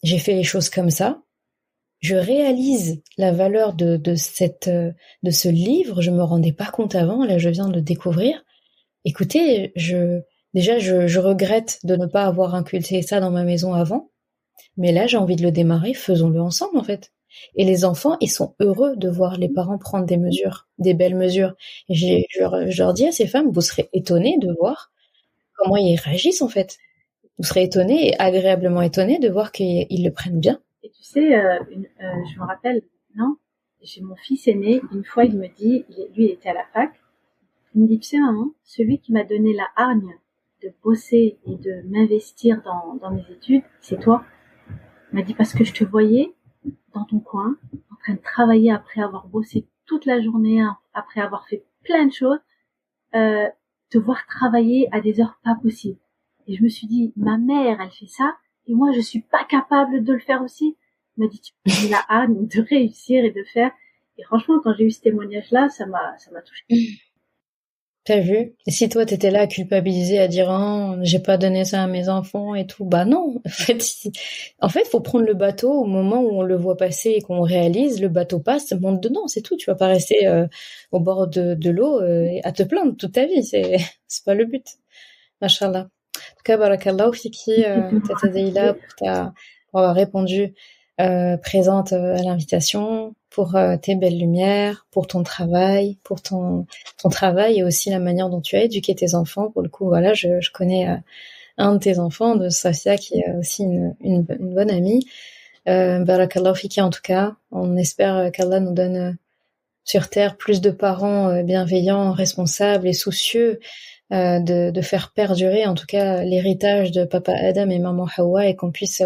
j'ai fait les choses comme ça. Je réalise la valeur de ce livre, je me rendais pas compte avant, là je viens de le découvrir. Écoutez, je regrette de ne pas avoir inculqué ça dans ma maison avant, mais là j'ai envie de le démarrer, faisons-le ensemble en fait. Et les enfants, ils sont heureux de voir les parents prendre des mesures, des belles mesures. Et je leur dis à ces femmes, vous serez étonnés de voir comment ils réagissent en fait. Vous serez étonnés et agréablement étonnés de voir qu'ils le prennent bien. Et tu sais, je me rappelle, non, j'ai mon fils aîné, une fois il me dit, lui il était à la fac, il me dit, tu sais maman, celui qui m'a donné la hargne de bosser et de m'investir dans mes études, c'est toi. Il m'a dit, parce que je te voyais dans ton coin, en train de travailler après avoir bossé toute la journée, après avoir fait plein de choses, te voir travailler à des heures pas possibles. Et je me suis dit, ma mère, elle fait ça, et moi, je suis pas capable de le faire aussi. Il m'a dit, tu as la hargne de réussir et de faire. Et franchement, quand j'ai eu ce témoignage-là, ça m'a touché. T'as vu? Et si toi, t'étais là à culpabiliser, à dire, oh, j'ai pas donné ça à mes enfants et tout, bah non. En fait, faut prendre le bateau au moment où on le voit passer et qu'on réalise, le bateau passe, monte dedans, c'est tout. Tu vas pas rester au bord de l'eau à te plaindre toute ta vie. C'est pas le but. Machallah. En tout cas, barakallahu fiki, Tata Deila, pour avoir répondu présente à l'invitation, pour tes belles lumières, pour ton travail, pour ton travail et aussi la manière dont tu as éduqué tes enfants. Pour le coup, voilà, je connais un de tes enfants, de Safia, qui est aussi une bonne amie. Barakallahu fiki en tout cas. On espère qu'Allah nous donne sur terre plus de parents bienveillants, responsables et soucieux de faire perdurer en tout cas l'héritage de papa Adam et maman Hawa, et qu'on puisse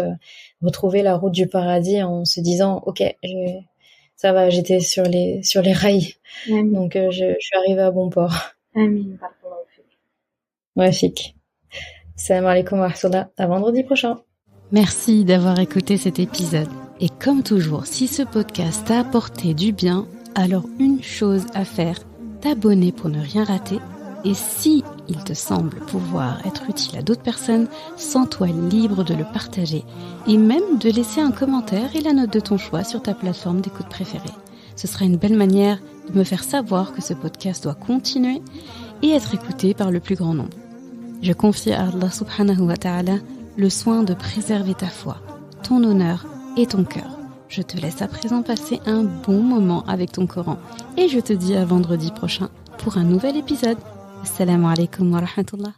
retrouver la route du paradis en se disant ok, ça va, j'étais sur les rails. Amin. Donc je suis arrivée à bon port. Amin. Barakallahu fik. Magnifique. Salam alaikum wa rahmatullah. À vendredi prochain. Merci d'avoir écouté cet épisode. Et comme toujours, si ce podcast t'a apporté du bien, alors une chose à faire, t'abonner pour ne rien rater. Et si il te semble pouvoir être utile à d'autres personnes, sens-toi libre de le partager et même de laisser un commentaire et la note de ton choix sur ta plateforme d'écoute préférée. Ce sera une belle manière de me faire savoir que ce podcast doit continuer et être écouté par le plus grand nombre. Je confie à Allah subhanahu wa ta'ala le soin de préserver ta foi, ton honneur et ton cœur. Je te laisse à présent passer un bon moment avec ton Coran et je te dis à vendredi prochain pour un nouvel épisode. Assalamu alaikum wa rahmatullah.